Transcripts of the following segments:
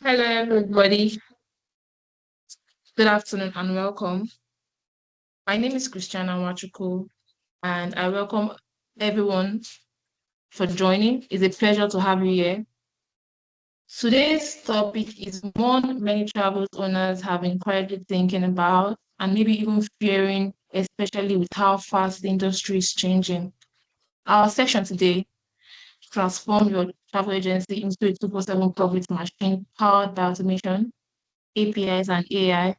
Hello, everybody. Good afternoon and welcome. My name is Christiana Wachuku, and I welcome everyone for joining. It's a pleasure to have you here. Today's topic is one many travel owners have been quietly thinking about and maybe even fearing, especially with how fast the industry is changing. Our section today, transform your travel agency into a 247 profit machine powered by automation, APIs, and AI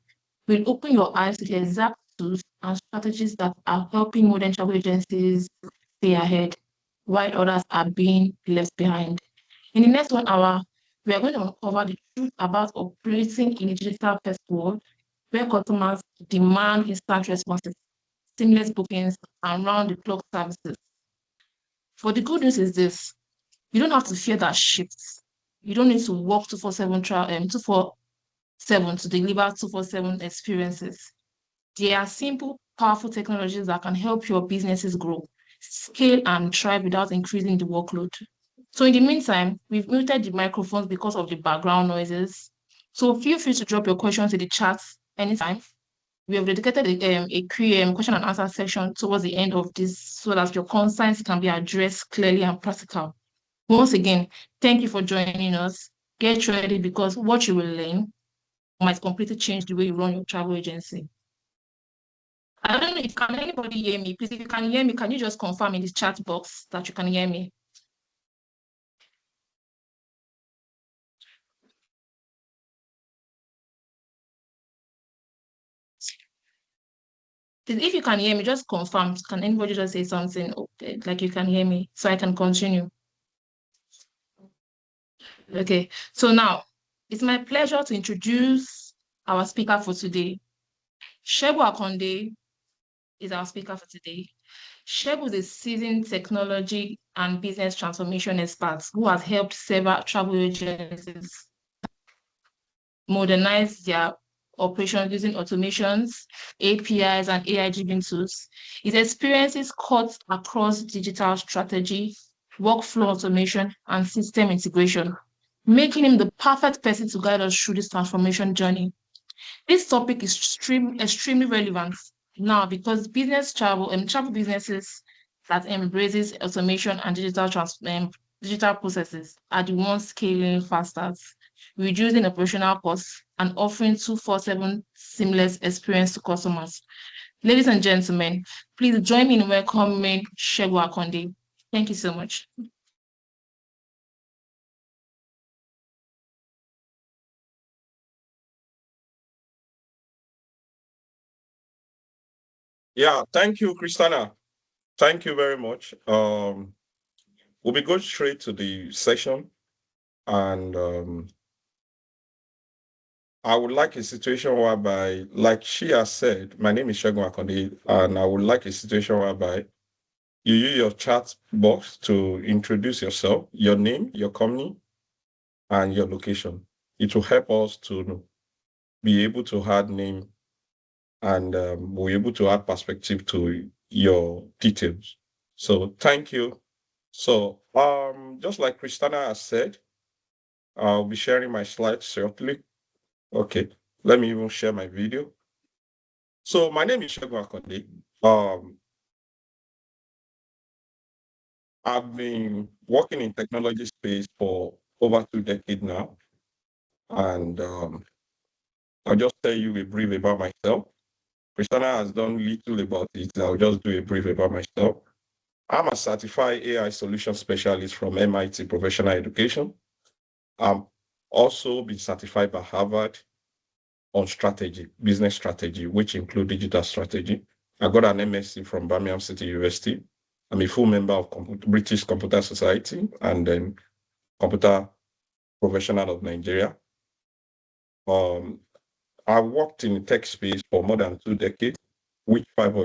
will open your eyes to the exact tools and strategies that are helping modern travel agencies stay ahead while others are being left behind. In the next 1 hour, we are going to uncover the truth about operating in a digital first world where customers demand instant responses, seamless bookings, and round the clock services. For the good news is this: you don't have to fear that shifts. You don't need to work 247 to deliver 247 experiences. They are simple, powerful technologies that can help your businesses grow, scale, and thrive without increasing the workload. So, in the meantime, we've muted the microphones because of the background noises. So, feel free to drop your questions in the chat anytime. We have dedicated a question and answer section towards the end of this so that your concerns can be addressed clearly and practical. Once again, thank you for joining us. Get ready because what you will learn might completely change the way you run your travel agency. I don't know if can anybody hear me. Please, if you can hear me, can you just confirm in the chat box that you can hear me? Please, if you can hear me, just confirm. Can anybody just say something okay, like you can hear me so I can continue? Okay, so now it's my pleasure to introduce our speaker for today. Shebu Akonde is our speaker for today. Shebu is a seasoned technology and business transformation expert who has helped several travel agencies modernize their operations using automations, APIs, and AI-driven tools. His experiences cut across digital strategy, workflow automation, and system integration, making him the perfect person to guide us through this transformation journey. This topic is extremely relevant now because business travel and travel businesses that embraces automation and digital processes are the ones scaling faster, reducing operational costs, and offering 247 seamless experience to customers. Ladies and gentlemen, please join me in welcoming Shegu Akonde. Thank you so much. Yeah, thank you, Christina. Thank you very much. We'll be going straight to the session, and I would like a situation whereby, like she has said, my name is Shegun Akonde, and I would like a situation whereby you use your chat box to introduce yourself, your name, your company, and your location. It will help us to be able to add name and we're able to add perspective to your details. So thank you. So just like Christina has said, I'll be sharing my slides shortly. Okay, let me even share my video. So my name is Shegun Akonde. I've been working in technology space for over 2 decades now, and I'll just tell you a brief about myself. Christina has done little about it. I'll just do a brief about myself. I'm a certified AI solution specialist from MIT Professional Education. I'm also been certified by Harvard on strategy, business strategy, which include digital strategy. I got an MSc from Birmingham City University. I'm a full member of British Computer Society and then Computer Professional of Nigeria. Um, I worked in the tech space for more than 2 decades, which 5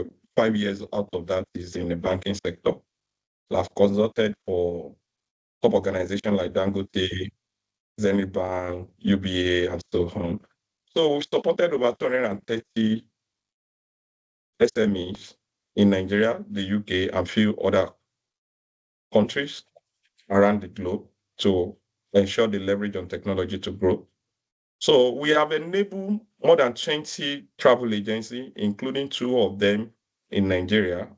years out of that is in the banking sector. So I've consulted for top organizations like Dangote, Zenith Bank, UBA, and so on. So we supported over 230 SMEs in Nigeria, the UK, and few other countries around the globe to ensure they leverage on technology to grow. So we have enabled more than 20 travel agencies, including two of them in Nigeria,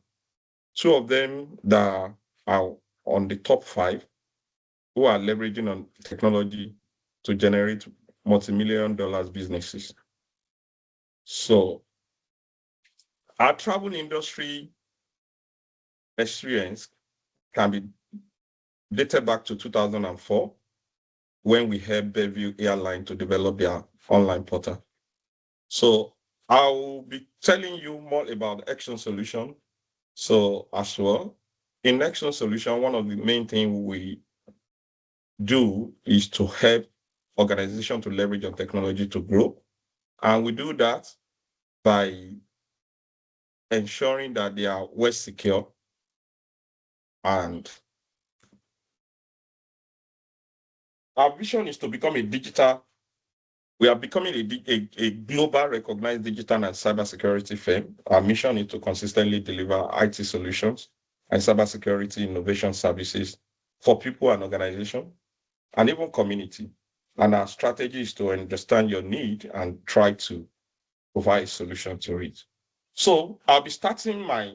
two of them that are on the top five who are leveraging on technology to generate multi-million dollars businesses. So our travel industry experience can be dated back to 2004 when we helped Bellevue Airline to develop their online portal. So I'll be telling you more about Action Solution. So as well, in Action Solution, one of the main things we do is to help organizations to leverage on technology to grow. And we do that by ensuring that they are well secure and our vision is to become a digital. We are becoming a global recognized digital and cybersecurity firm. Our mission is to consistently deliver IT solutions and cybersecurity innovation services for people and organizations and even community. And our strategy is to understand your need and try to provide a solution to it. So I'll be starting my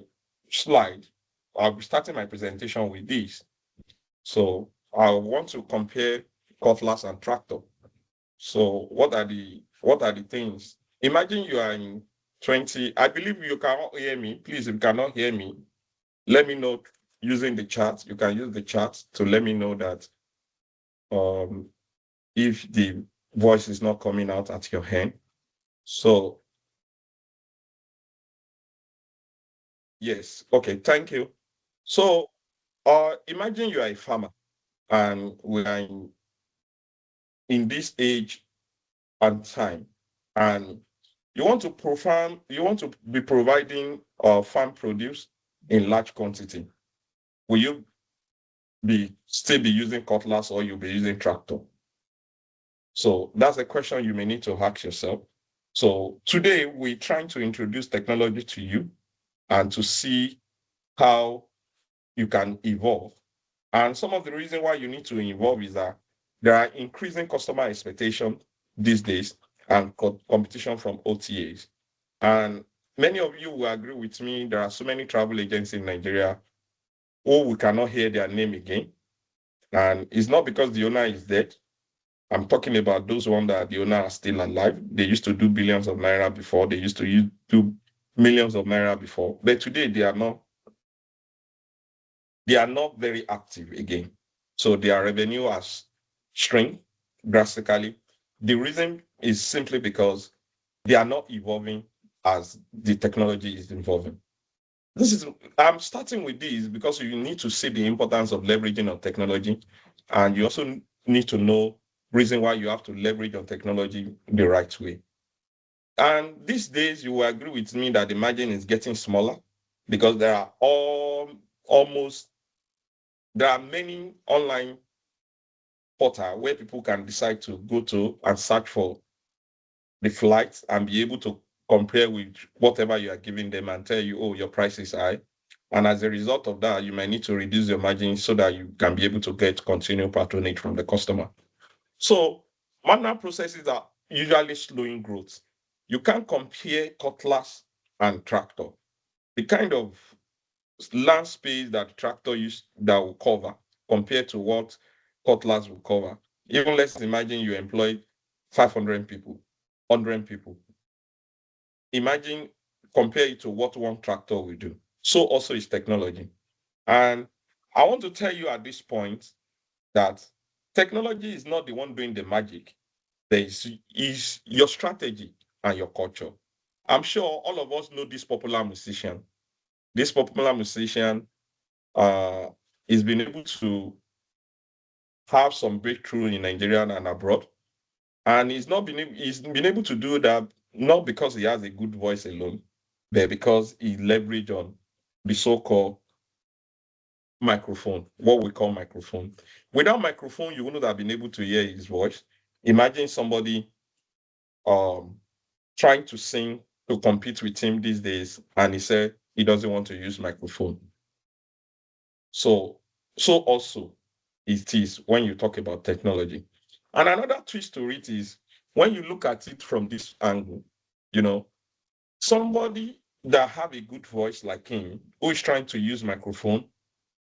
slide. I'll be starting my presentation with this. So I want to compare Cutlass and Tractor. So what are the things? Imagine you are in 20. I believe you cannot hear me. Please, if you cannot hear me, let me know using the chat. You can use the chat to let me know that um, if the voice is not coming out at your hand. So yes, okay, thank you. So imagine you are a farmer and we are in this age and time, and you want to be providing farm produce in large quantity. Will you be using cutlass or you'll be using tractor? So that's a question you may need to ask yourself. So today we're trying to introduce technology to you and to see how you can evolve. And some of the reason why you need to evolve is that there are increasing customer expectations these days and competition from OTAs. And many of you will agree with me, there are so many travel agents in Nigeria who we cannot hear their name again. And it's not because the owner is dead. I'm talking about those ones that the owner are still alive. They used to do billions of naira before. They used to do millions of naira before. But today they are not very active again. So their revenue has shrunk drastically. The reason is simply because they are not evolving as the technology is evolving. I'm starting with this because you need to see the importance of leveraging on technology, and you also need to know reason why you have to leverage on technology the right way. And these days, you will agree with me that the margin is getting smaller because almost there are many online portal where people can decide to go to and search for the flights and be able to compare with whatever you are giving them and tell you, oh, your price is high. And as a result of that, you might need to reduce your margin so that you can be able to get continual patronage from the customer. So manual processes are usually slowing growth. You can't compare cutlass and tractor. The kind of land space that tractor that will cover compared to what cutlass will cover. Even let's imagine you employ 500 people, 100 people. Imagine compare it to what one tractor will do. So also is technology. And I want to tell you at this point that technology is not the one doing the magic. There is your strategy and your culture. I'm sure all of us know this popular musician. This popular musician uh, is been able to have some breakthrough in Nigeria and abroad. And he's been able to do that not because he has a good voice alone, but because he leveraged on the so-called microphone, what we call microphone. Without microphone, you wouldn't have been able to hear his voice. Imagine somebody um trying to sing to compete with him these days, and he said he doesn't want to use microphone. So, so also it is when you talk about technology. And another twist to it is when you look at it from this angle, you know, somebody that have a good voice like him, who is trying to use microphone,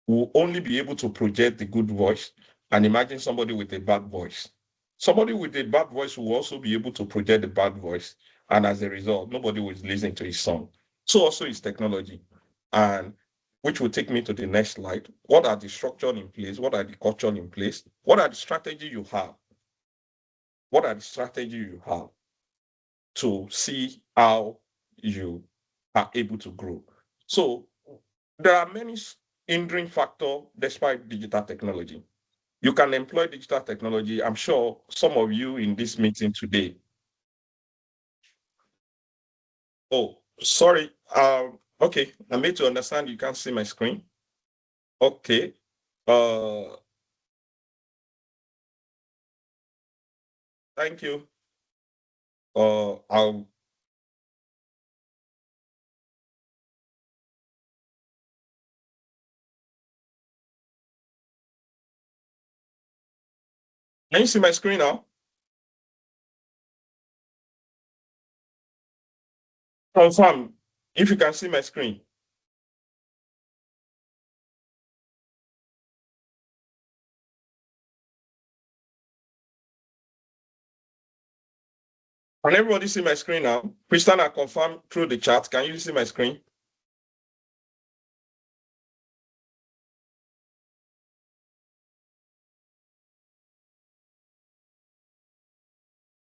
will only be able to project the good voice. And imagine somebody with a bad voice. Somebody with a bad voice will also be able to project the bad voice. And as a result, nobody will listen to his song. So also is technology. And which will take me to the next slide. What are the structure in place? What are the culture in place? What are the strategy you have? What are the strategy you have to see how you are able to grow? So there are many hindering factors despite digital technology. You can employ digital technology. I'm sure some of you in this meeting today. Oh, sorry. Okay, I made to understand you can't see my screen. Okay. Thank you. I'll Can you see my screen now? Confirm if you can see my screen. Can everybody see my screen now? Christiana, confirm through the chat. Can you see my screen?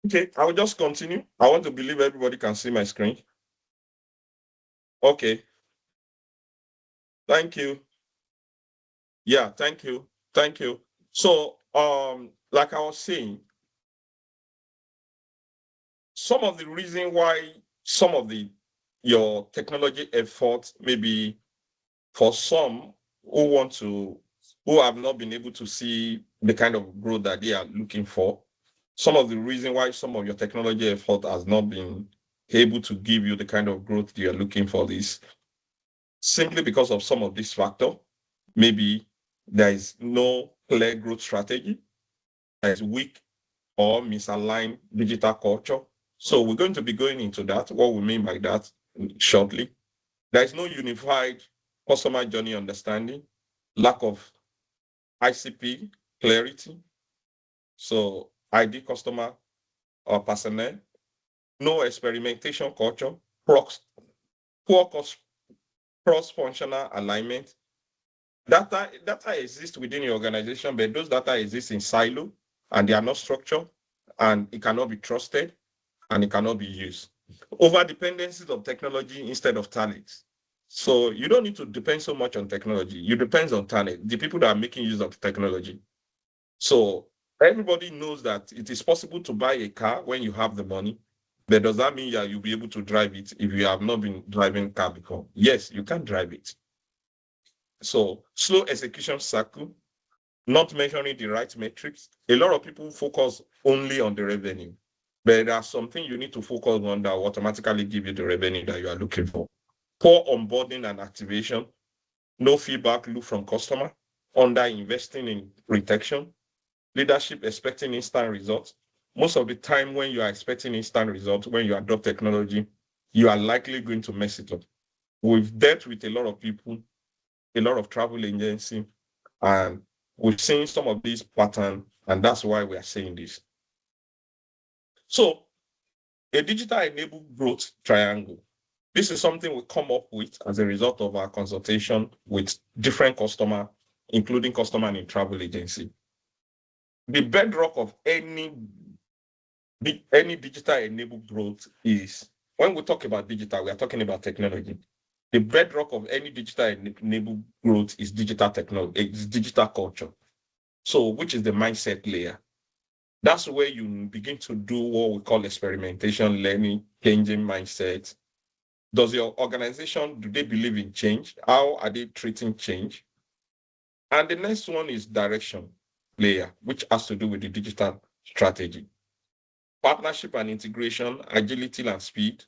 Okay, I will just continue. I want to believe everybody can see my screen. Okay. Thank you. Yeah, thank you. Thank you. So, like I was saying, some of the reason why some of your technology efforts, maybe for some who have not been able to see the kind of growth that they are looking for, some of the reason why some of your technology effort has not been able to give you the kind of growth you're looking for is simply because of some of this factor. Maybe there is no clear growth strategy, there is weak or misaligned digital culture. So we're going to be going into that, what we mean by that shortly. There is no unified customer journey understanding, lack of ICP clarity, so ID customer or personnel, no experimentation culture, poor cross-functional alignment. Data exists within your organization, but those data exist in silo and they are not structured and it cannot be trusted and it cannot be used. Over dependencies of technology instead of talent. So you don't need to depend so much on technology. You depend on talent, the people that are making use of the technology. So everybody knows that it is possible to buy a car when you have the money. But does that mean you'll be able to drive it if you have not been driving a car before? Yes, you can drive it. So slow execution cycle, not measuring the right metrics. A lot of people focus only on the revenue, but there are something you need to focus on that will automatically give you the revenue that you are looking for. Poor onboarding and activation, no feedback loop from customer, under investing in retention, leadership expecting instant results. Most of the time when you are expecting instant results, when you adopt technology, you are likely going to mess it up. We've dealt with a lot of people, a lot of travel agencies, and we've seen some of these patterns, and that's why we are saying this. So a digital enabled growth triangle. This is something we come up with as a result of our consultation with different customers, including customer and travel agency. The bedrock of any digital enabled growth is, when we talk about digital, we are talking about technology. The bedrock of any digital enabled growth is digital technology, is digital culture. So, which is the mindset layer. That's where you begin to do what we call experimentation, learning, changing mindset. Does your organization, do they believe in change? How are they treating change? And the next one is direction layer, which has to do with the digital strategy. Partnership and integration, agility and speed,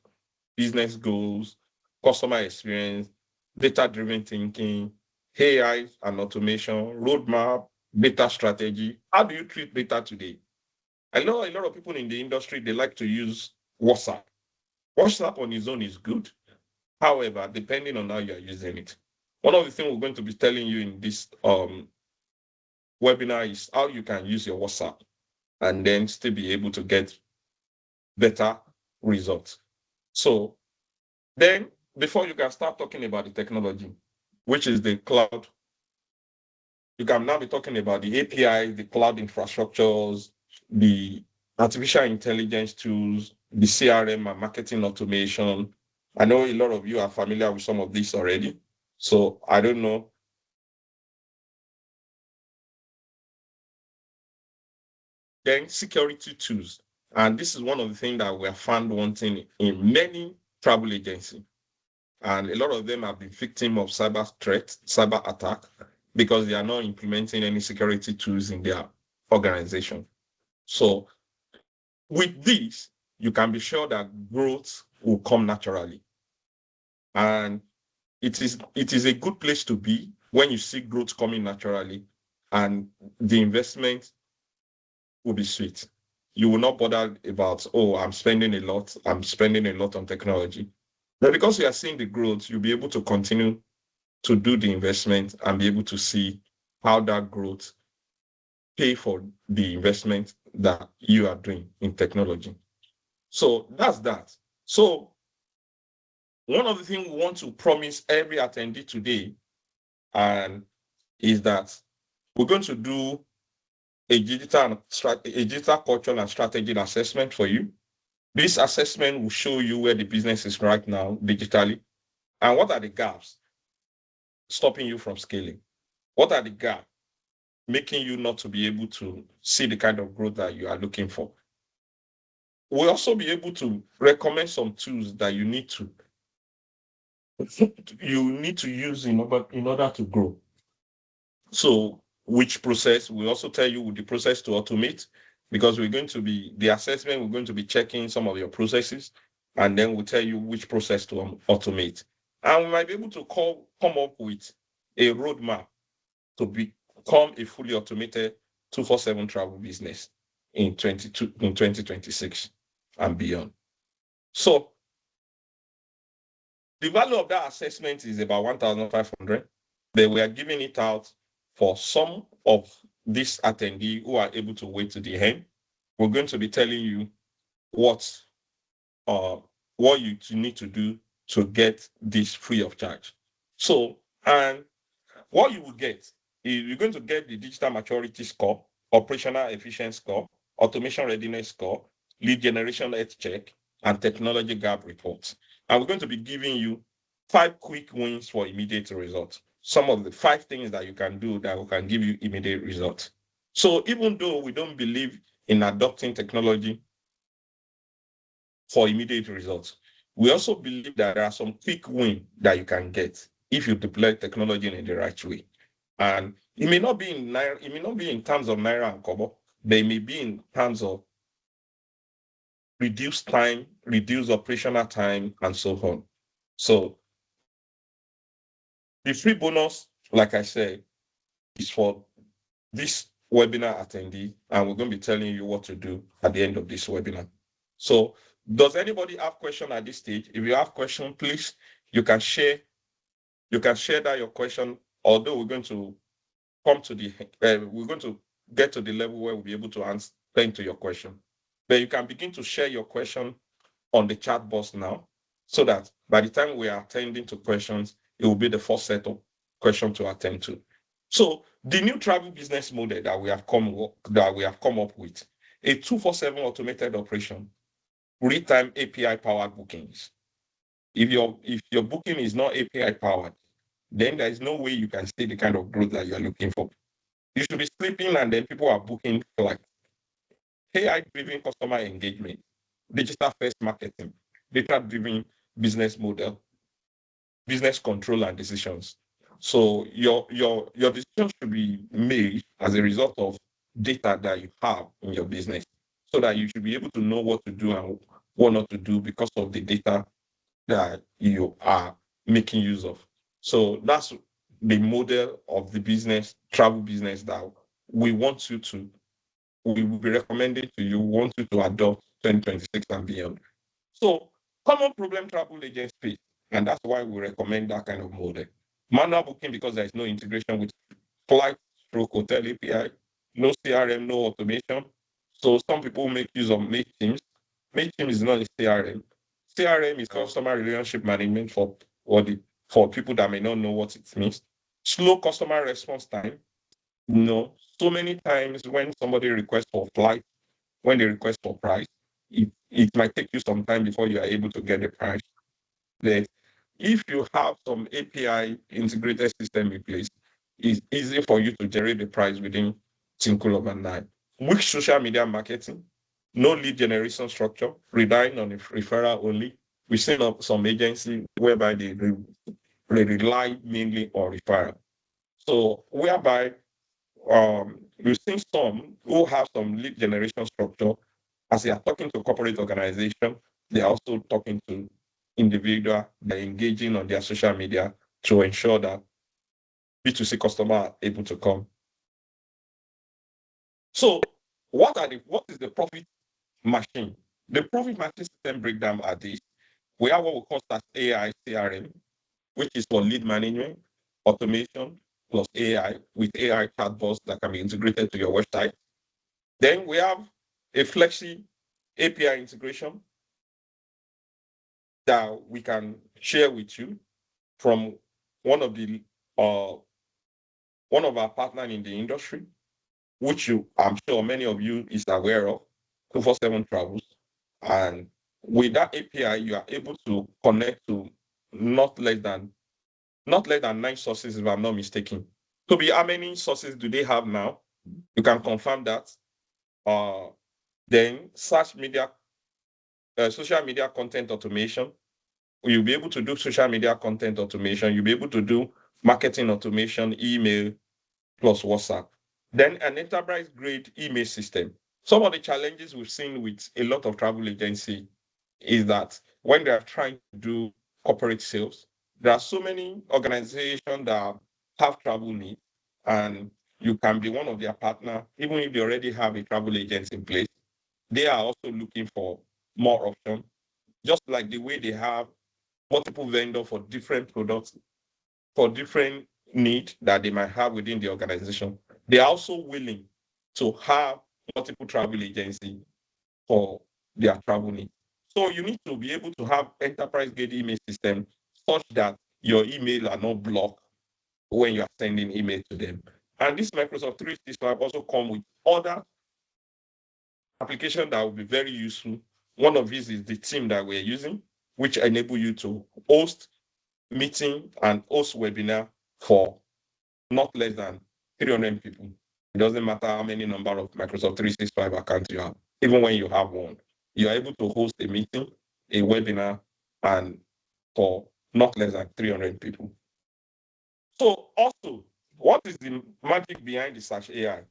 business goals, customer experience, data-driven thinking, AI and automation, roadmap, data strategy. How do you treat data today? I know a lot of people in the industry, they like to use WhatsApp. WhatsApp on its own is good. However, depending on how you're using it. One of the things we're going to be telling you in this webinar is how you can use your WhatsApp and then still be able to get better results. So then, before you can start talking about the technology, which is the cloud, you can now be talking about the API, the cloud infrastructures, the artificial intelligence tools, the CRM and marketing automation. I know a lot of you are familiar with some of this already. So I don't know. Then security tools. And this is one of the things that we have found wanting in many travel agencies. And a lot of them have been victim of cyber threat, cyber attack, because they are not implementing any security tools in their organization. So with this, you can be sure that growth will come naturally. And it is a good place to be when you see growth coming naturally and the investment will be sweet. You will not bother about, oh, I'm spending a lot on technology. But because you are seeing the growth, you'll be able to continue to do the investment and be able to see how that growth pay for the investment that you are doing in technology. So that's that. So one of the things we want to promise every attendee today and is that we're going to do a digital cultural and strategy assessment for you. This assessment will show you where the business is right now digitally and what are the gaps stopping you from scaling. What are the gaps making you not to be able to see the kind of growth that you are looking for? We'll also be able to recommend some tools that you need to use in order to grow. So which process? We also tell you the process to automate, because the assessment, we're going to be checking some of your processes, and then we'll tell you which process to automate. And we might be able to come up with a roadmap to become a fully automated 247 travel business in 2026 and beyond. So the value of that assessment is about 1,500. They were giving it out for some of these attendees who are able to wait to the end. We're going to be telling you what you need to do to get this free of charge. So, and what you will get is you're going to get the digital maturity score, operational efficiency score, automation readiness score, lead generation health check, and technology gap reports. And we're going to be giving you 5 quick wins for immediate results. Some of the 5 things that you can do that can give you immediate results. So even though we don't believe in adopting technology for immediate results, we also believe that there are some quick wins that you can get if you deploy technology in the right way. And it may not be in naira, it may not be in terms of naira and kobo, but it may be in terms of reduced time, reduced operational time, and so on. So the free bonus, like I said, is for this webinar attendee, and we're going to be telling you what to do at the end of this webinar. So does anybody have question at this stage? If you have question, please, you can share that your question, although we're going to get to the level where we'll be able to answer to your question. But you can begin to share your question on the chat box now, so that by the time we are attending to questions, it will be the first set of questions to attend to. So the new travel business model that we have come up with, a 247 automated operation, real-time API powered bookings. If your booking is not API powered, then there is no way you can see the kind of growth that you are looking for. You should be sleeping and then people are booking flights. AI-driven customer engagement, digital first marketing, data-driven business model, business control and decisions. So your decisions should be made as a result of data that you have in your business, so that you should be able to know what to do and what not to do because of the data that you are making use of. So that's the model of the business, travel business, that we want you to we will be recommending to you, want you to adopt 2026 and beyond. So common problem travel agents face, and that's why we recommend that kind of model. Manual booking because there is no integration with flight through hotel API, no CRM, no automation. So some people make use of MakeTeams. MakeTeams is not a CRM. CRM is customer relationship management for people that may not know what it means. Slow customer response time. No, so many times when somebody requests for flight, when they request for price, it might take you some time before you are able to get the price. But if you have some API integrated system in place, it's easy for you to generate the price within single overnight. Weak social media marketing, no lead generation structure, relying on a referral only. We've seen some agency whereby they rely mainly on referral. So whereby we've seen some who have some lead generation structure as they are talking to corporate organization, they are also talking to individual, they're engaging on their social media to ensure that B2C customer are able to come. So what is the profit machine? The profit machine system breakdown are these. We have what we call as AI CRM, which is for lead management, automation, plus AI with AI chatbots that can be integrated to your website. Then we have a Flexi API integration that we can share with you from one of the one of our partners in the industry, which I'm sure many of you is aware of, 247 Travels. And with that API, you are able to connect to not less than 9 sources, if I'm not mistaken. Toby, how many sources do they have now? You can confirm that. Then social media content automation. You'll be able to do social media content automation. You'll be able to do marketing automation, email, plus WhatsApp. Then an enterprise grade email system. Some of the challenges we've seen with a lot of travel agency is that when they are trying to do corporate sales, there are so many organizations that have travel needs, and you can be one of their partner, even if they already have a travel agent in place. They are also looking for more options, just like the way they have multiple vendors for different products, for different need that they might have within the organization. They are also willing to have multiple travel agencies for their travel needs. So you need to be able to have enterprise grade email system such that your email are not blocked when you are sending email to them. And this Microsoft 365 also come with other applications that will be very useful. One of these is the team that we're using, which enable you to host meeting and host webinar for not less than 300 people. It doesn't matter how many number of Microsoft 365 accounts you have. Even when you have one, you're able to host a meeting, a webinar, and for not less than 300 people. So also, what is the magic behind the Search AI?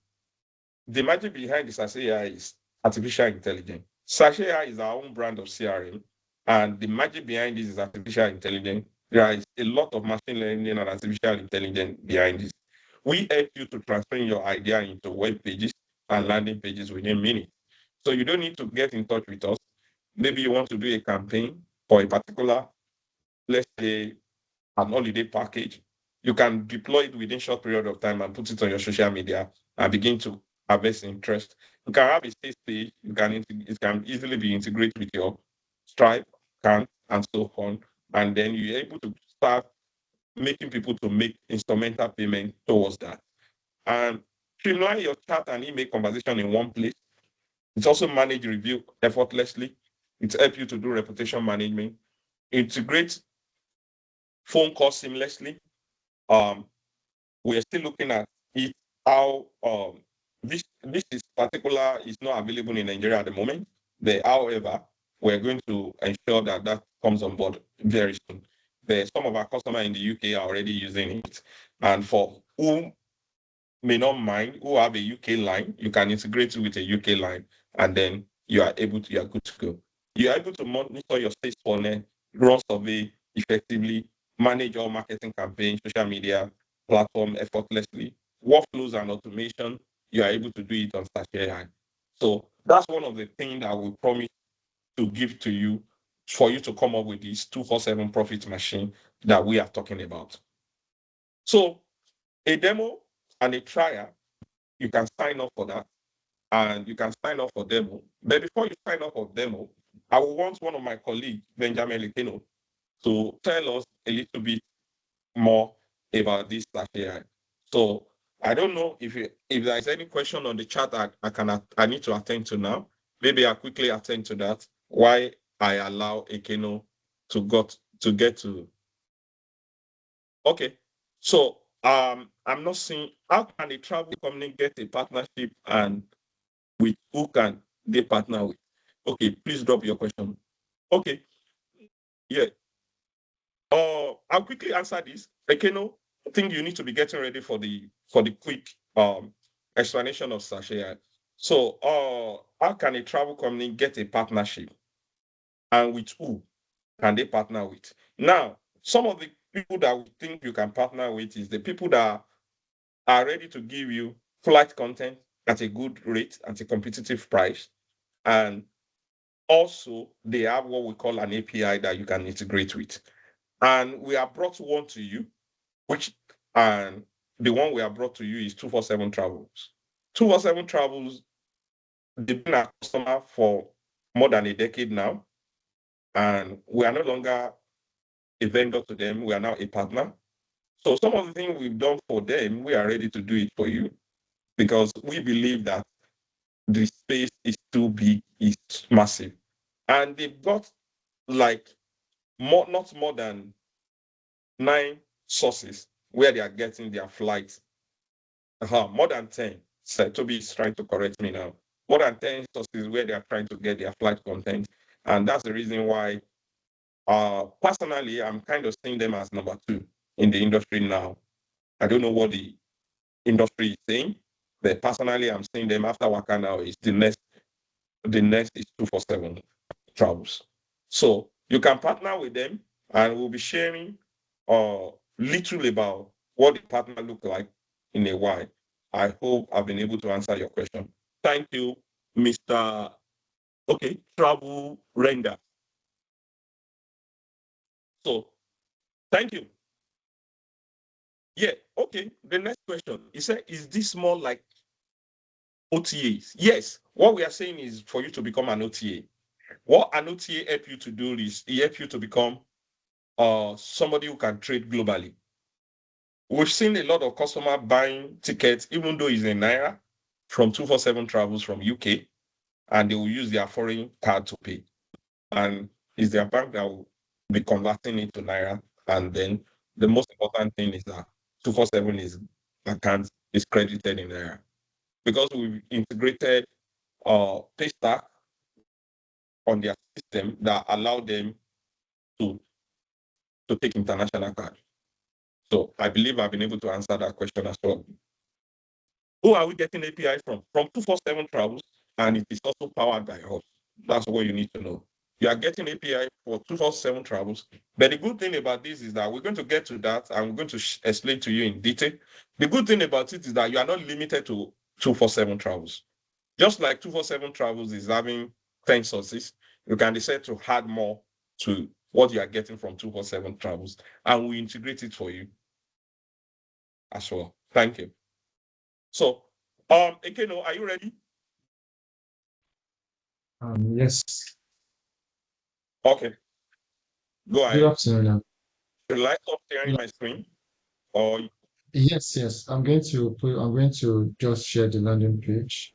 The magic behind the Search AI is artificial intelligence. Search AI is our own brand of CRM, and the magic behind this is artificial intelligence. There is a lot of machine learning and artificial intelligence behind this. We help you to transfer your idea into web pages and landing pages within minutes. So you don't need to get in touch with us. Maybe you want to do a campaign for a particular, let's say, an holiday package. You can deploy it within short period of time and put it on your social media and begin to harvest interest. You can have a sales page. It can easily be integrated with your Stripe account and so on. And then you're able to start making people to make instrumental payment towards that. And streamline your chat and email conversation in one place. It's also manage review effortlessly. It helps you to do reputation management. Integrate phone calls seamlessly. Um, we are still looking at it how this is particular is not available in Nigeria at the moment. But however, we're going to ensure that that comes on board very soon. Some of our customers in the UK are already using it, and for who may not mind, who have a UK line, you can integrate it with a UK line, and then you are good to go. You are able to monitor your sales funnel, run survey effectively, manage your marketing campaign, social media platform effortlessly, workflows and automation. You are able to do it on Search AI. So that's one of the things that we promise to give to you for you to come up with this 247 profit machine that we are talking about. So a demo and a trial, you can sign up for that and you can sign up for demo. But before you sign up for demo, I will want one of my colleagues, Benjamin Lekeno, to tell us a little bit more about this AI. So I don't know if there is any question on the chat I need to attend to now. Maybe I'll quickly attend to that. Why I allow Ekeno to get to. Okay. So I'm not seeing how can a travel company get a partnership and with who can they partner with? Okay, please drop your question. Okay, yeah. I'll quickly answer this. Ekeno, I think you need to be getting ready for the quick explanation of Sachet. So how can a travel company get a partnership and with who can they partner with? Now, some of the people that we think you can partner with is the people that are ready to give you flight content at a good rate, at a competitive price. And also, they have what we call an API that you can integrate with. And we have brought one to you, which and the one we have brought to you is 247 Travels. 247 Travels, they've been a customer for more than a decade now. And we are no longer a vendor to them, we are now a partner. So some of the things we've done for them, we are ready to do it for you because we believe that the space is too big, it's massive. And they've got like not more than 9 sources where they are getting their flights. More than 10. So Toby is trying to correct me now. More than 10 sources where they are trying to get their flight content. And that's the reason why personally I'm kind of seeing them as number 2 in the industry now. I don't know what the industry is saying, but personally I'm seeing them after Waka now is the next is 247 Travels. So you can partner with them and we'll be sharing little about what the partner look like in a while. I hope I've been able to answer your question. Thank you, Mr. Okay, Travel Render. So thank you. Yeah, okay. The next question. He said, is this more like OTAs? Yes. What we are saying is for you to become an OTA. What an OTA help you to do is it help you to become somebody who can trade globally. We've seen a lot of customer buying tickets, even though it's in Naira, from 247 Travels from UK, and they will use their foreign card to pay. And it's their bank that will be converting it to Naira. And then the most important thing is that 247 is account is credited in Naira. Because we've integrated Paystack on their system that allow them to take international card. So I believe I've been able to answer that question as well. Who are we getting API from? From 247 Travels, and it is also powered by us. That's what you need to know. You are getting API for 247 Travels. But the good thing about this is that we're going to get to that and we're going to explain to you in detail. The good thing about it is that you are not limited to 247 Travels. Just like 247 Travels is having 10 sources, you can decide to add more to what you are getting from 247 Travels, and we integrate it for you as well. Thank you. So, Ekeno, are you ready? Yes. Okay, go Good ahead. afternoon. Should I stop sharing my screen? Or Yes. I'm going to just share the landing page.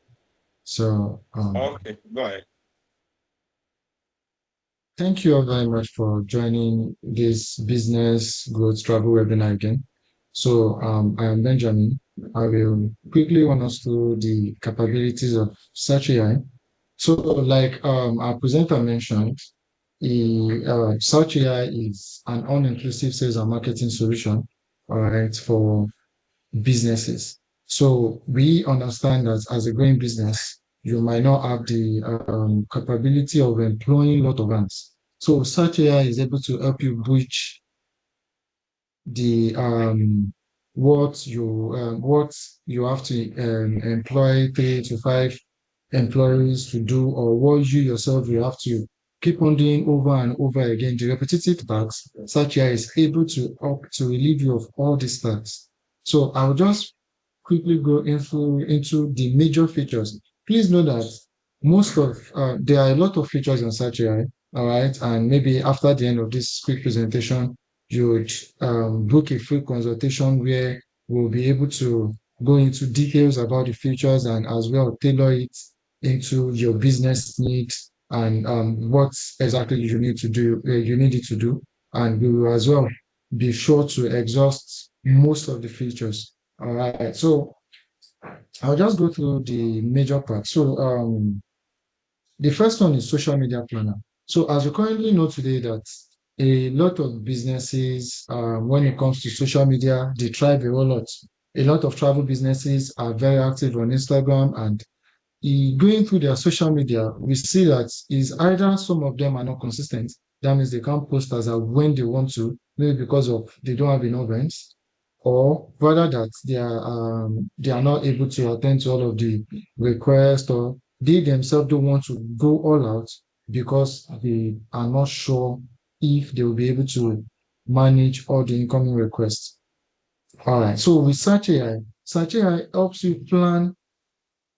So okay, go ahead. thank you all very much for joining this business growth travel webinar again. So I am Benjamin. I will quickly run us through the capabilities of Search AI. So like our presenter mentioned, Search AI is an all-inclusive sales and marketing solution, all right, for businesses. So we understand that as a growing business, you might not have the capability of employing a lot of hands. So Search AI is able to help you bridge the what you have to employ 3 to 5 employees to do, or what you yourself will have to keep on doing over and over again, the repetitive tasks, Search AI is able to relieve you of all these tasks. So I'll just quickly go into the major features. Please know that there are a lot of features in Search AI, all right? And maybe after the end of this quick presentation, you would book a free consultation where we'll be able to go into details about the features and as well tailor it into your business needs and what exactly you need to do, you need it to do. And we will as well be sure to exhaust most of the features. All right. So I'll just go through the major parts. So the first one is social media planner. So as you currently know today that a lot of businesses, when it comes to social media, they thrive a whole lot. A lot of travel businesses are very active on Instagram, and going through their social media, we see that is either some of them are not consistent. That means they can't post as when they want to, maybe because of they don't have enough events, or rather that they are not able to attend to all of the requests, or they themselves don't want to go all out because they are not sure if they will be able to manage all the incoming requests. All right. So with Search AI helps you plan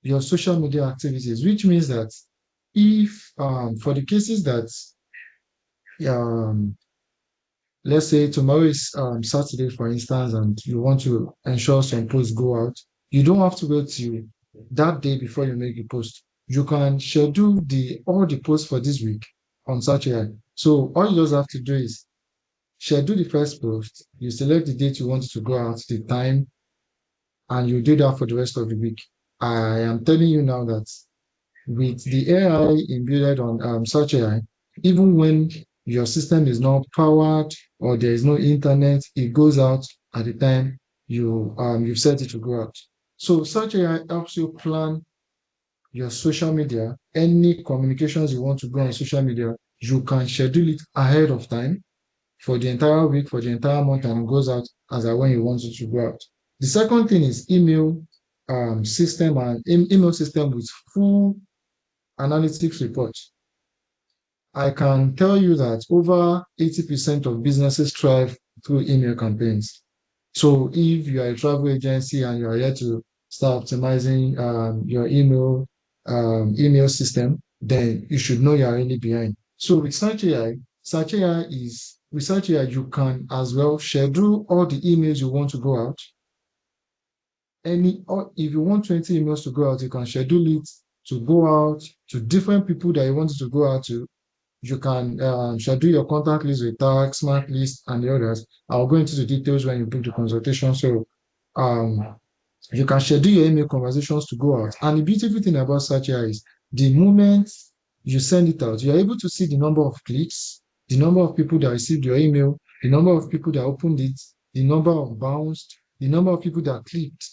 your social media activities, which means that if for the cases that um, let's say tomorrow is Saturday, for instance, and you want to ensure some posts go out, you don't have to wait till that day before you make a post. You can schedule all the posts for this week on Search AI. So all you just have to do is schedule the first post, you select the date you want it to go out, the time, and you do that for the rest of the week. I am telling you now that with the AI embedded on Search AI, even when your system is not powered or there is no internet, it goes out at the time you've set it to go out. So Search AI helps you plan your social media, any communications you want to go on social media, you can schedule it ahead of time for the entire week, for the entire month, and it goes out as when you want it to go out. The second thing is email system and email system with full analytics report. I can tell you that over 80% of businesses thrive through email campaigns. So if you are a travel agency and you are here to start optimizing your email system, then you should know you are really behind. So with Search AI with Search AI, you can as well schedule all the emails you want to go out. Or if you want 20 emails to go out, you can schedule it to go out to different people that you want it to go out to. You can schedule your contact list with tags, smart list, and the others. I'll go into the details when you book the consultation. So you can schedule your email conversations to go out. And the beautiful thing about Search AI is the moment you send it out, you're able to see the number of clicks, the number of people that received your email, the number of people that opened it, the number of bounced, the number of people that clicked.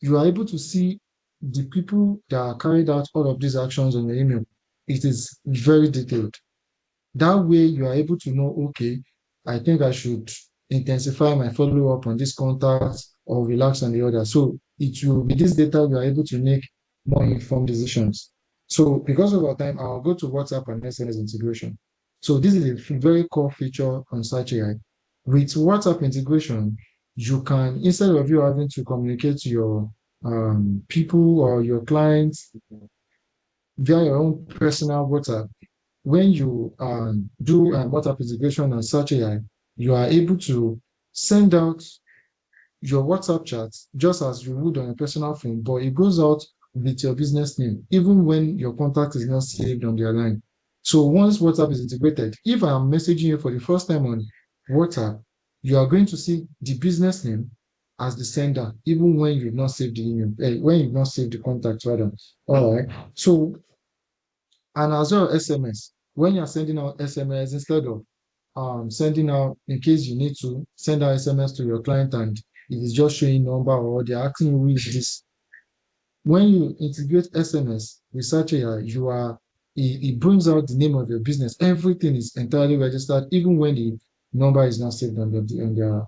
You are able to see the people that carried out all of these actions on your email. It is very detailed. That way, you are able to know, okay, I think I should intensify my follow-up on this contact or relax on the other. So it will be this data you are able to make more informed decisions. So because of our time, I'll go to WhatsApp and SMS integration. So this is a very core feature on Search AI. With WhatsApp integration, you can, instead of you having to communicate to your people or your clients via your own personal WhatsApp, when you do WhatsApp integration and Search AI, you are able to send out your WhatsApp chat just as you would on a personal phone, but it goes out with your business name, even when your contact is not saved on their line. So once WhatsApp is integrated, if I am messaging you for the first time on WhatsApp, you are going to see the business name as the sender, even when you've not saved the email, when you've not saved the contact rather. All right. So, and as well SMS, when you're sending out SMS, instead of sending out, in case you need to send out SMS to your client and it is just showing number or they're asking you who is this. When you integrate SMS with Search AI, it brings out the name of your business. Everything is entirely registered, even when the number is not saved on their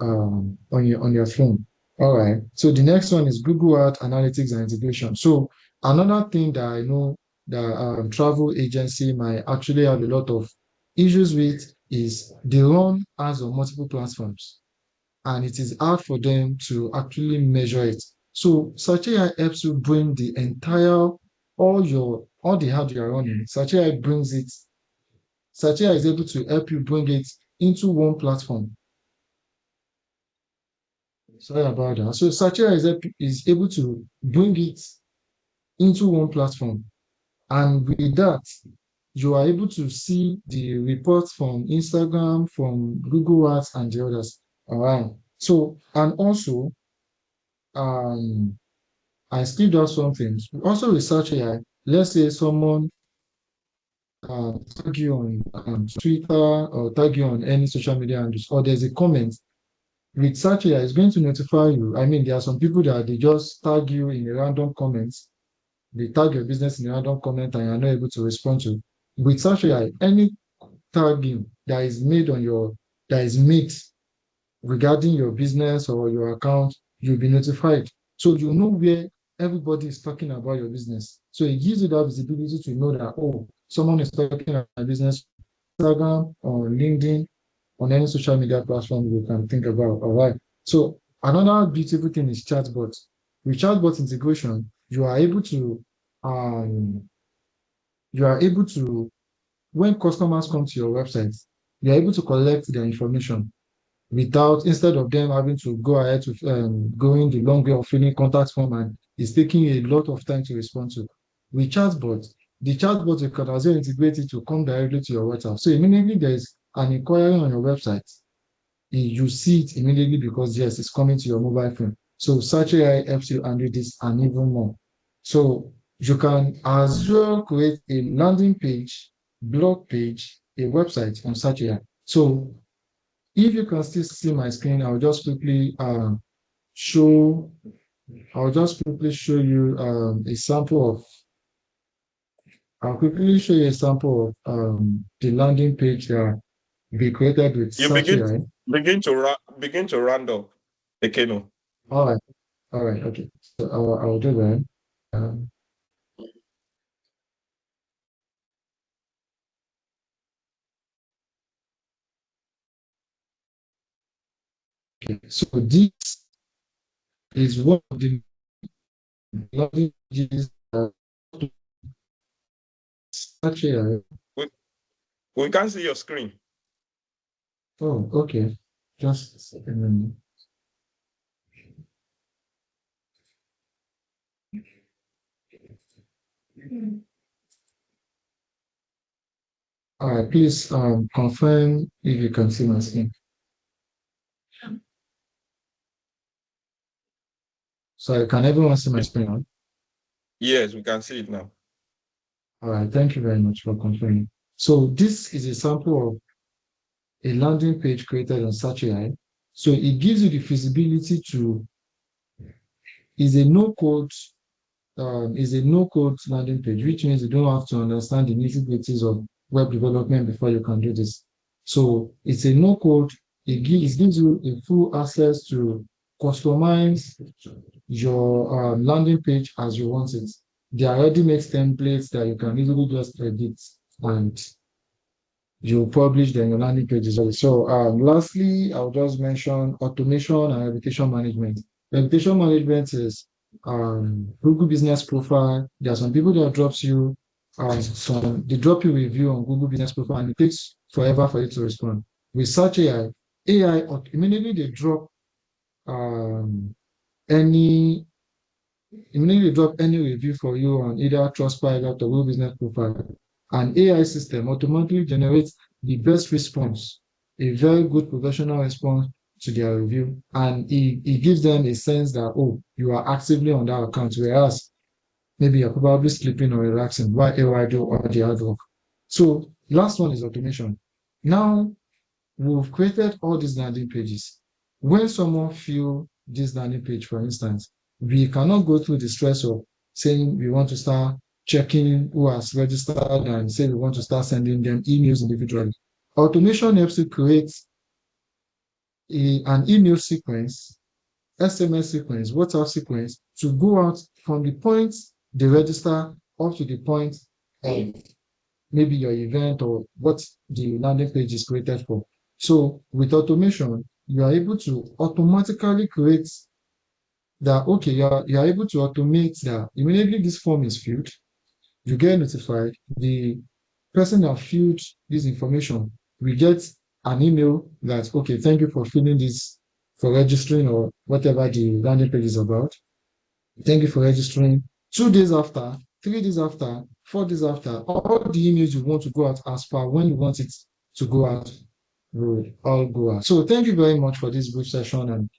on your phone. All right. So the next one is Google Ads Analytics and Integration. So another thing that I know that travel agency might actually have a lot of issues with is they run ads on multiple platforms, and it is hard for them to actually measure it. So Search AI helps you bring the entire all the ad you are running. Search AI brings it. Search AI is able to help you bring it into one platform. Sorry about that. So Search AI is able to bring it into one platform. And with that, you are able to see the reports from Instagram, from Google Ads, and the others. All right. So, and also, um, I still do something. Also, research AI. Let's say someone tag you on Twitter or tag you on any social media handles, or there's a comment with search AI, it's going to notify you. I mean, there are some people that they just tag you in a random comment. They tag your business in a random comment and you're not able to respond to. With search AI, any tagging that is made regarding your business or your account, you'll be notified. So you know where everybody is talking about your business. So it gives you that visibility to know that, oh, someone is talking about my business, Instagram or LinkedIn, on any social media platform you can think about. All right. So another beautiful thing is chatbot. With chatbot integration, um, you are able to, when customers come to your website, you are able to collect their information without, instead of them having to go ahead to going the long way of filling contact form, and it's taking a lot of time to respond to. With chatbot, the chatbot you can also integrate it to come directly to your WhatsApp. So immediately there is an inquiry on your website, you see it immediately because yes, it's coming to your mobile phone. So Search AI helps you handle this and even more. So you can as well create a landing page, blog page, a website on Search AI. So if you can still see my screen, show, I'll just quickly show you a sample of, I'll quickly show you a sample of the landing page that we created with You Search AI. begin to round up, Ekeno. All right, all right, okay. So I'll do that. Um, okay, so this is one of the landing pages that Search AI. We, we can't see your screen. Oh, okay. Just a minute. All right, please confirm if you can see my screen. So can everyone see my screen? Yes, we can see it now. All right, thank you very much for confirming. So this is a sample of a landing page created on Search AI. So it gives you the feasibility to, is a no-code landing page, which means you don't have to understand the nitty-gritties of web development before you can do this. So it's a no-code. It gives you a full access to customize your landing page as you want it. There are ready-made templates that you can easily just edit and you publish then your landing page is ready. So lastly, I'll just mention automation and reputation management. Reputation management is Google Business Profile. There are some people that drops you they drop you review on Google Business Profile and it takes forever for you to respond. With Search AI immediately they drop um, any immediately drop any review for you on either Trustpilot or Google Business Profile. An AI system automatically generates the best response, a very good professional response to their review. And it gives them a sense that, oh, you are actively on that account, whereas maybe you're probably sleeping or relaxing while AI do all the hard work. So last one is automation. Now we've created all these landing pages. When someone fill this landing page, for instance, we cannot go through the stress of saying we want to start checking who has registered and say we want to start sending them emails individually. Automation helps you create an email sequence SMS sequence, WhatsApp sequence to go out from the point they register up to the point of maybe your event or what the landing page is created for. So with automation, you are able to automatically create that, okay, you are able to automate that immediately this form is filled, you get notified, the person that filled this information will get an email that, okay, thank you for filling this, for registering or whatever the landing page is about. Thank you for registering. 2 days after, 3 days after, 4 days after, all the emails you want to go out as per when you want it to go out will all go out. So thank you very much for this brief session, and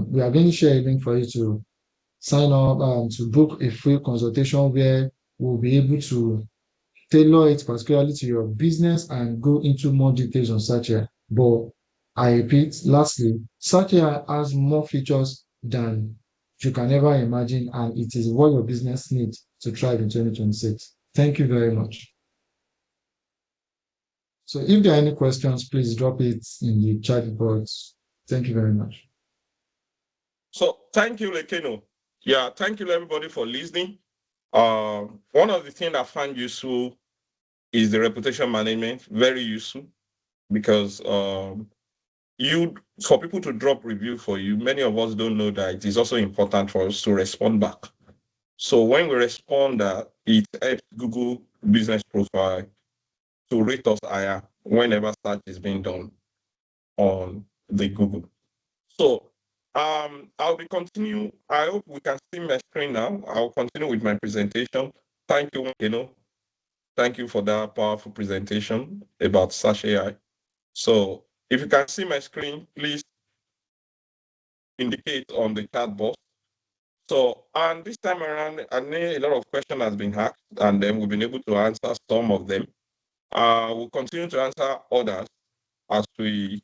we are going to share a link for you to sign up to book a free consultation where we'll be able to tailor it particularly to your business and go into more details on Search.ai. But I repeat, lastly, Search.ai has more features than you can ever imagine, and it is what your business needs to thrive in 2026. Thank you very much. So if there are any questions, please drop it in the chat box. Thank you very much. So thank you, Lekeno. Yeah, thank you everybody for listening. One of the things I find useful is the reputation management, very useful, because for people to drop review for you, many of us don't know that it is also important for us to respond back. So when we respond, it helps Google Business Profile to rate us higher whenever search is being done on the Google. So I'll be continue. I hope we can see my screen now. I'll continue with my presentation. Thank you, Thank you for that powerful presentation about Search.ai. So if you can see my screen, please indicate on the chat box. So, and this time around, I know a lot of questions has been asked, and then we've been able to answer some of them. We'll continue to answer others as we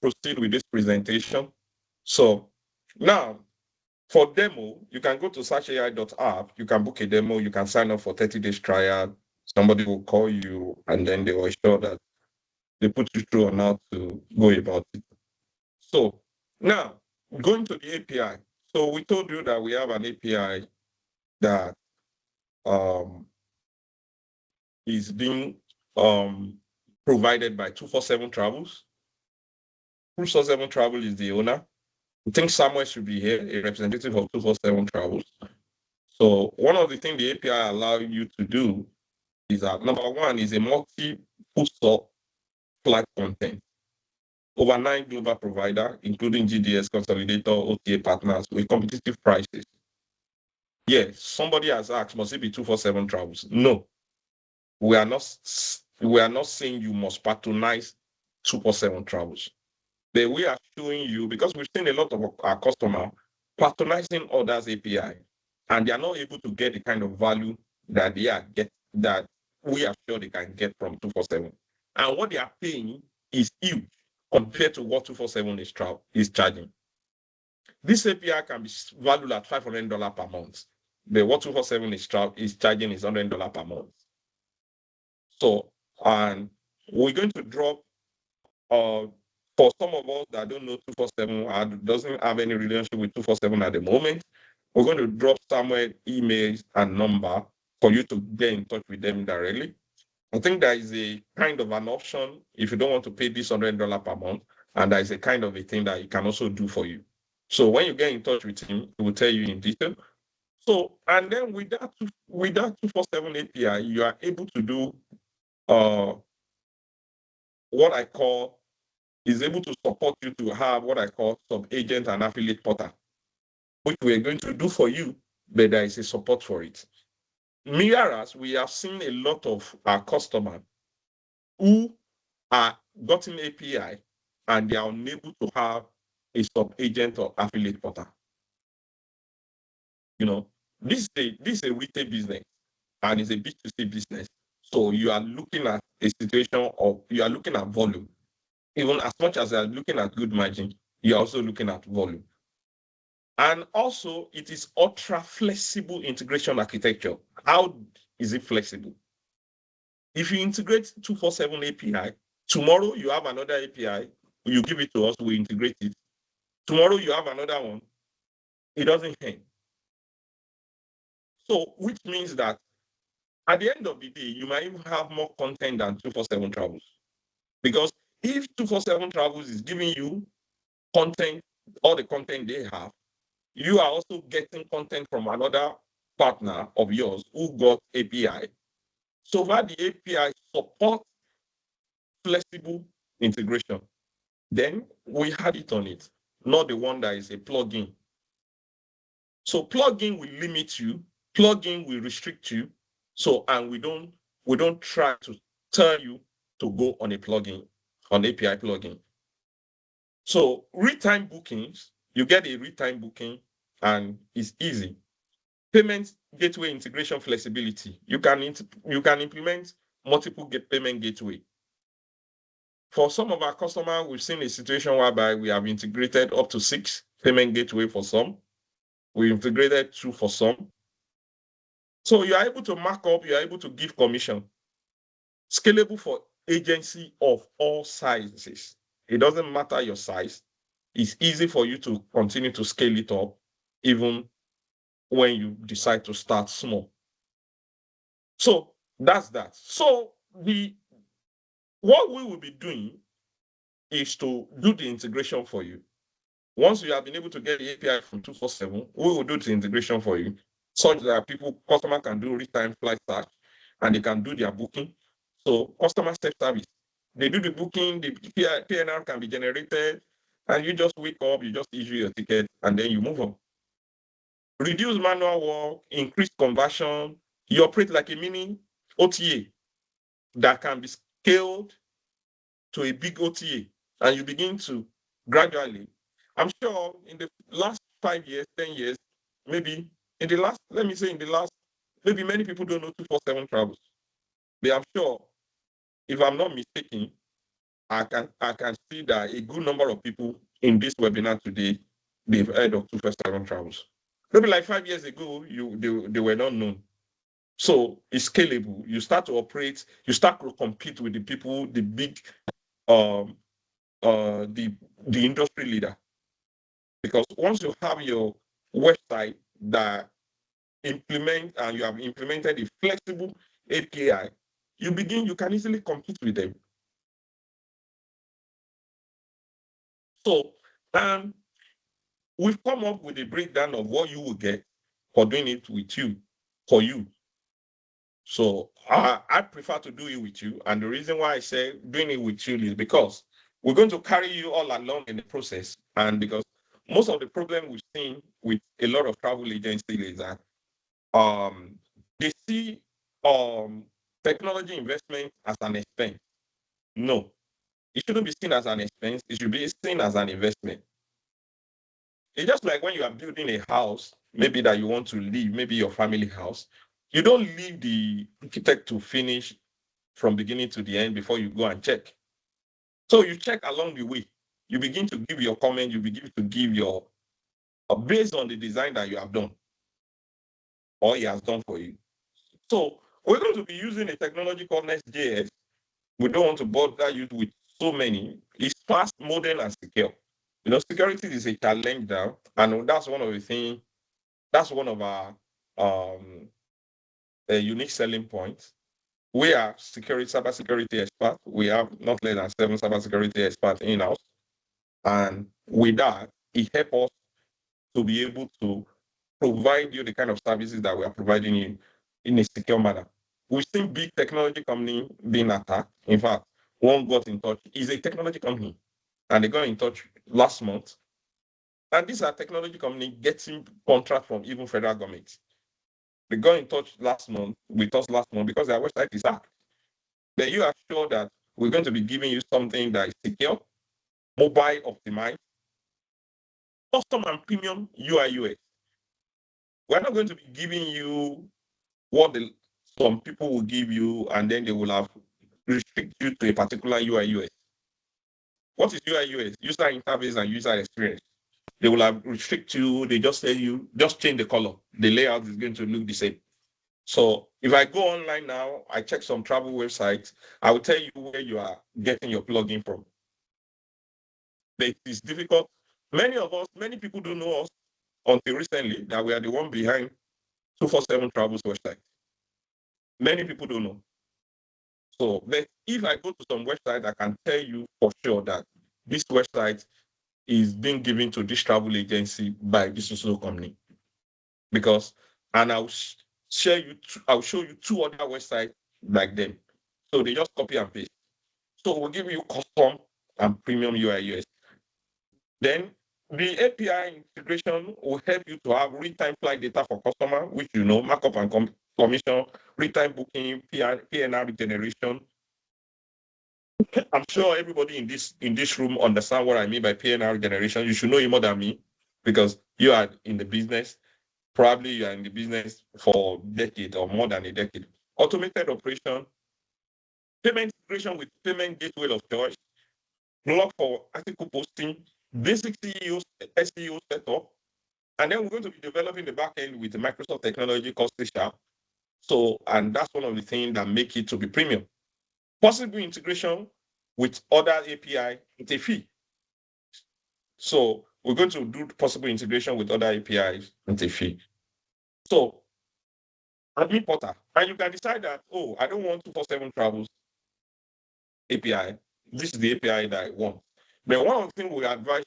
proceed with this presentation. So now, for demo, you can go to searchai.app, you can book a demo, you can sign up for 30 days trial. Somebody will call you, and then they will ensure that they put you through on how to go about it. So now, going to the API. So we told you that we have an API that is being provided by 247 Travels. 247 Travel is the owner. I think Samuel should be here, a representative of 247 Travels. So one of the things the API allows you to do is that number one is a multi-full flight content. Over 9 global provider, including GDS, Consolidator, OTA partners with competitive prices. Yes, somebody has asked, must it be 247 Travels? No, we are not saying you must patronize 247 Travels. But we are showing you, because we've seen a lot of our customers patronizing others' API, and they are not able to get the kind of value that that we are sure they can get from 247. And what they are paying is huge compared to what 247 is charging. This API can be valued at $500 per month, but what 247 is charging is $100 per month. So, and we're going to drop, for some of us that don't know 247 and doesn't have any relationship with 247 at the moment, we're going to drop somewhere emails and number for you to get in touch with them directly. I think there is a kind of an option if you don't want to pay this $100 per month, and there is a kind of a thing that he can also do for you. So when you get in touch with him, he will tell you in detail. So, and then with that 247 API, you are able to do what I call, is able to support you to have what I call sub-agent and affiliate portal, which we're going to do for you, but there is a support for it. Whereas we have seen a lot of our customers who are gotten API and they are unable to have a sub-agent or affiliate portal. You know, this is a retail business and it's a B2C business. So you are looking at a situation of, you are looking at volume. Even as much as you are looking at good margin, you're also looking at volume. And also, it is ultra flexible integration architecture. How is it flexible? If you integrate 247 API, tomorrow you have another API, you give it to us, we integrate it. Tomorrow you have another one. It doesn't end. So, which means that at the end of the day, you might even have more content than 247 Travels. Because if 247 Travels is giving you content, all the content they have, you are also getting content from another partner of yours who got API. So that the API supports flexible integration, then we had it on it, not the one that is a plugin. So plugin will limit you, plugin will restrict you. So, and we don't try to tell you to go on a plugin, on API plugin. So real-time bookings, you get a real-time booking and it's easy. Payment gateway integration flexibility. You can implement multiple payment gateway. For some of our customers, we've seen a situation whereby we have integrated up to 6 payment gateway for some. We integrated 2 for some. So you are able to mark up, you are able to give commission. Scalable for agency of all sizes. It doesn't matter your size. It's easy for you to continue to scale it up, even when you decide to start small. So that's that. So what we will be doing is to do the integration for you. Once you have been able to get the API from 247, we will do the integration for you, such that customer can do real-time flight search and they can do their booking. So customer self-service, they do the booking, the PNR can be generated, and you just wake up, you just issue your ticket, and then you move on. Reduce manual work, increase conversion. You operate like a mini OTA that can be scaled to a big OTA, and you begin to gradually. I'm sure in the last 5 years, 10 years, maybe in the last, let me say in the last, maybe many people don't know 247 Travels. But I'm sure, if I'm not mistaken, I can see that a good number of people in this webinar today, they've heard of 247 Travels. Maybe like 5 years ago, they were not known. So it's scalable. You start to operate, you start to compete with the people, the big the industry leader. Because once you have your website that you have implemented a flexible API, you can easily compete with them. So we've come up with a breakdown of what you will get for doing it with you, for you. So I prefer to do it with you. And the reason why I say doing it with you is because we're going to carry you all along in the process. And because most of the problem we've seen with a lot of travel agencies is that they see technology investment as an expense. No, it shouldn't be seen as an expense. It should be seen as an investment. It's just like when you are building a house, maybe that you want to live, maybe your family house. You don't leave the architect to finish from beginning to the end before you go and check. So you check along the way. You begin to give your comment, you begin to give your, based on the design that you have done or he has done for you. So we're going to be using a technology called Next.js. We don't want to bother you with so many. It's fast, modern, and secure. Security is a challenge now, and that's one of the things, that's one of our unique selling points. We are cybersecurity experts. We have not less than 7 cybersecurity experts in-house. And with that, it helps us to be able to provide you the kind of services that we are providing you in a secure manner. We've seen big technology company being attacked. In fact, one got in touch, is a technology company, and they got in touch last month. And these are technology company getting contract from even federal government. They got in touch with us last month because their website is hacked. Then you are sure that we're going to be giving you something that is secure, mobile optimized, custom and premium UI UX. We're not going to be giving you what some people will give you, and then they will have restrict you to a particular UI UX. What is UI UX? User interface and user experience. They will have restrict you. They just tell you, just change the color. The layout is going to look the same. So if I go online now, I check some travel websites, I will tell you where you are getting your plugin from. But it is difficult. Many people don't know us until recently that we are the one behind 247 Travels website. Many people don't know. So, but if I go to some website, I can tell you for sure that this website is being given to this travel agency by this social company. Because, and I'll show you two other websites like them. So they just copy and paste. So we'll give you custom and premium UI/UX. Then the API integration will help you to have real-time flight data for customer, which markup and commission, real-time booking, PNR generation. I'm sure everybody in this room understand what I mean by PNR generation. You should know it more than me because you are in the business. Probably you are in the business for a decade or more than a decade. Automated operation, payment integration with payment gateway of choice, blog for article posting, basic SEO setup, and then we're going to be developing the backend with the Microsoft technology called C#. So, and that's one of the things that make it to be premium. Possible integration with other API with a fee. So we're going to do possible integration with other APIs with a fee. So admin portal, and you can decide that, I don't want 247 Travels API. This is the API that I want. But one of the things we advise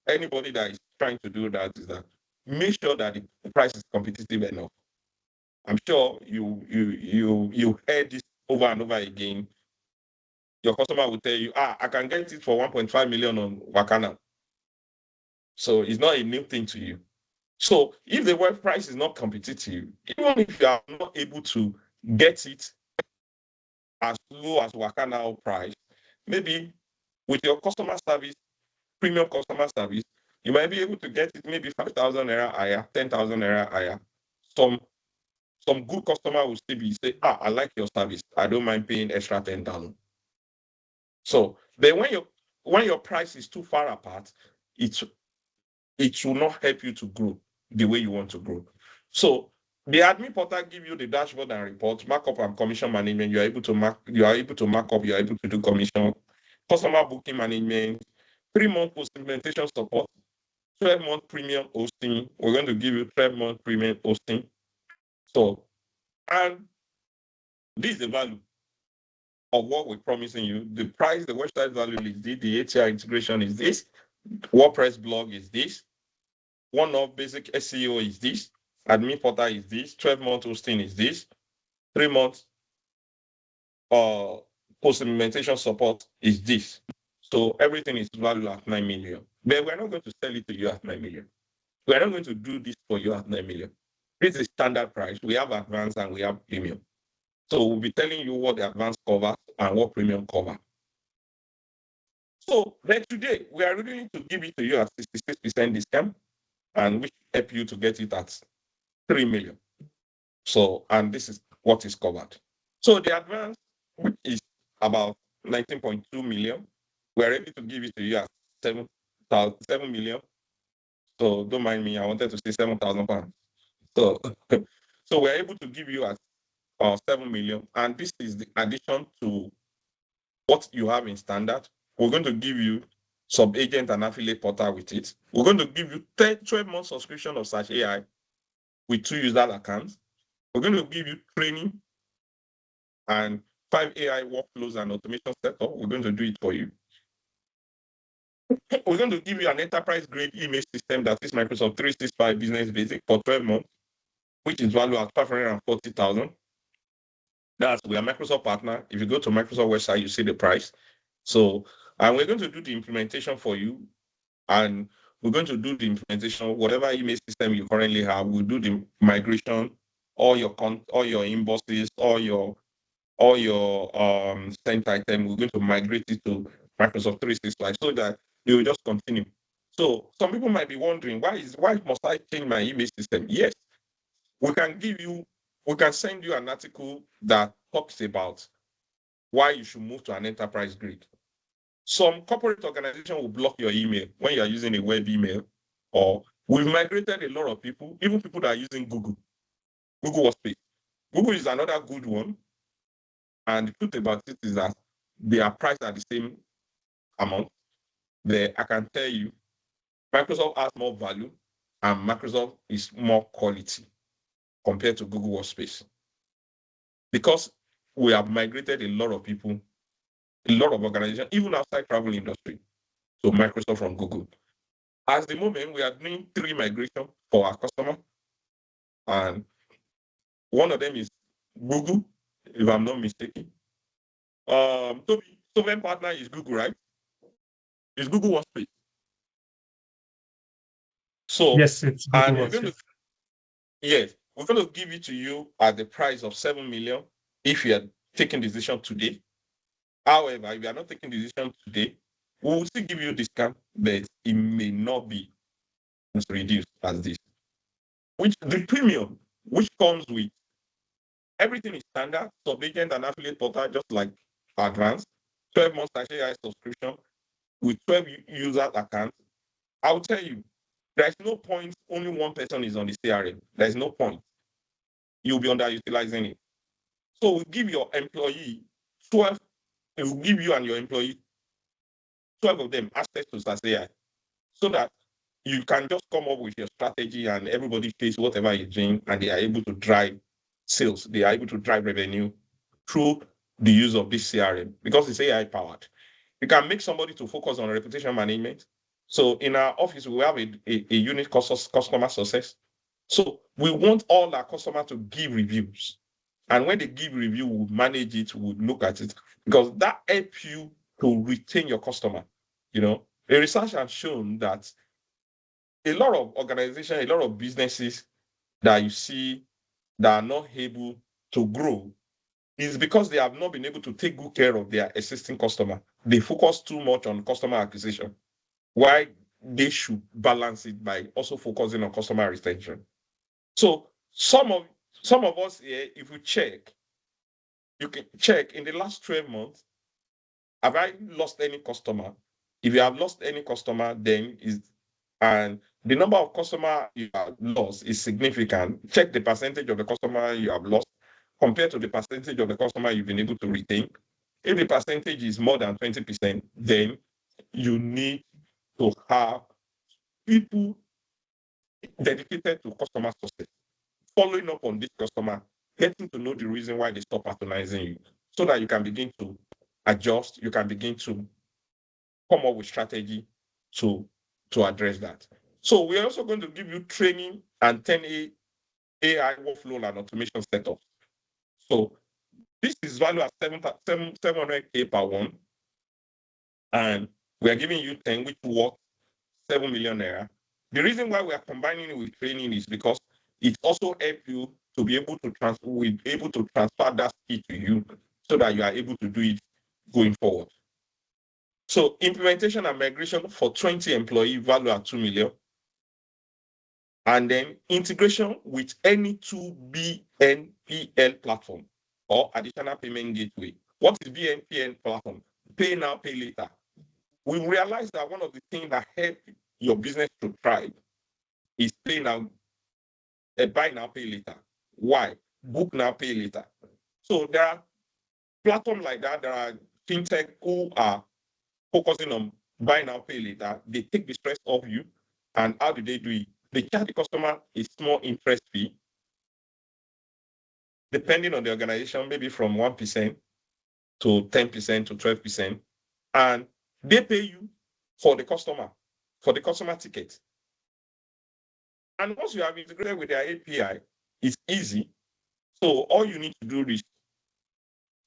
anybody that is trying to do that is that make sure that the price is competitive enough. I'm sure you heard this over and over again. Your customer will tell you, I can get it for 1.5 million on Wakana. So it's not a new thing to you. So if the web price is not competitive, even if you are not able to get it as low as Wakana price, maybe with your customer service, premium customer service, you might be able to get it maybe 5,000 naira higher, 10,000 naira higher. Some good customer will still be say, I like your service. I don't mind paying extra 10,000. So then when your price is too far apart, it will not help you to grow the way you want to grow. So the admin portal give you the dashboard and report, markup and commission management. You are able to mark up, you are able to do commission, customer booking management, 3-month post-implementation support, 12-month premium hosting. We're going to give you 12-month premium hosting. So, and this is the value of what we're promising you. The price, the website value is this, the ATI integration is this, WordPress blog is this, one-off basic SEO is this, admin portal is this, 12-month hosting is this, 3 months post-implementation support is this. So everything is valued at 9 million. But we're not going to sell it to you at 9 million. We're not going to do this for you at 9 million. This is standard price. We have advanced and we have premium. So we'll be telling you what the advanced covers and what premium cover. So then today we are ready to give it to you at 66% discount, and we help you to get it at 3 million. So, and this is what is covered. So the advance, which is about 19.2 million, we're ready to give it to you at 7 million. So don't mind me, I wanted to say 7,000 pounds. So, so we're able to give you at 7 million, and this is the addition to what you have in standard. We're going to give you sub-agent and affiliate portal with it. We're going to give you 12-month subscription of Search AI with 2 user accounts. We're going to give you training and 5 AI workflows and automation setup. We're going to do it for you. We're going to give you an enterprise-grade email system that is Microsoft 365 Business Basic for 12 months, which is valued at 540,000. We are Microsoft partner. If you go to Microsoft website, you see the price. So, and we're going to do the implementation for you, and we're going to do the implementation, whatever email system you currently have. We'll do the migration, all your invoices, all your sent item. We're going to migrate it to Microsoft 365 so that it will just continue. So some people might be wondering, why must I change my email system? Yes, we can send you an article that talks about why you should move to an enterprise grade. Some corporate organization will block your email when you are using a web email, or we've migrated a lot of people, even people that are using Google Workspace. Google is another good one. And the truth about it is that they are priced at the same amount. I can tell you, Microsoft has more value and Microsoft is more quality compared to Google Workspace. Because we have migrated a lot of people, a lot of organizations, even outside travel industry, to Microsoft from Google. At the moment, we are doing 3 migrations for our customer, and one of them is Google, if I'm not mistaken. Toby, Sovereign partner is Google, right? It's Google Workspace. So, Yes, it's Google and Workspace. we're going to give it to you at the price of 7 million if you are taking the decision today. However, if you are not taking the decision today, we will still give you a discount, but it may not be as reduced as this. Which the premium, which comes with everything is standard, sub-agent and affiliate portal, just like advanced, 12 months AI subscription with 12 user accounts. I'll tell you, there's no point only one person is on the CRM. There's no point. You'll be underutilizing it. So we give your employee 12, it will give you and your employee 12 of them access to SaaS AI so that you can just come up with your strategy and everybody pays whatever you're doing and they are able to drive sales. They are able to drive revenue through the use of this CRM because it's AI powered. You can make somebody to focus on reputation management. So in our office, we have a unit customer success. So we want all our customers to give reviews. And when they give review, we'll manage it, we'll look at it, because that helps you to retain your customer. You know, the research has shown that a lot of organizations, a lot of businesses that you see that are not able to grow is because they have not been able to take good care of their existing customer. They focus too much on customer acquisition. Why they should balance it by also focusing on customer retention. So some of us here, if we check, you can check in the last 12 months, have I lost any customer? If you have lost any customer, then is and the number of customer you have lost is significant. Check the percentage of the customer you have lost compared to the percentage of the customer you've been able to retain. If the percentage is more than 20%, then you need to have people dedicated to customer success, following up on this customer, getting to know the reason why they stop patronizing you, so that you can begin to adjust, you can begin to come up with strategy to address that. So we're also going to give you training and 10 AI workflow and automation setup. So this is valued at 700K per one. And we are giving you 10, which worth 7 million naira. The reason why we are combining it with training is because it also helps you to be able to transfer that skill to you so that you are able to do it going forward. So implementation and migration for 20 employee value at 2 million. And then integration with any 2BNPL platform or additional payment gateway. What is BNPL platform? Pay now, pay later. We realize that one of the things that help your business to thrive is pay now, buy now, pay later. Why? Book now, pay later. So there are platforms like that. There are fintech who are focusing on buy now, pay later. They take the stress off you. And how do they do it? They charge the customer a small interest fee, depending on the organization, maybe from 1% to 10% to 12%. And they pay you for the customer ticket. And once you have integrated with their API, it's easy. So all you need to do is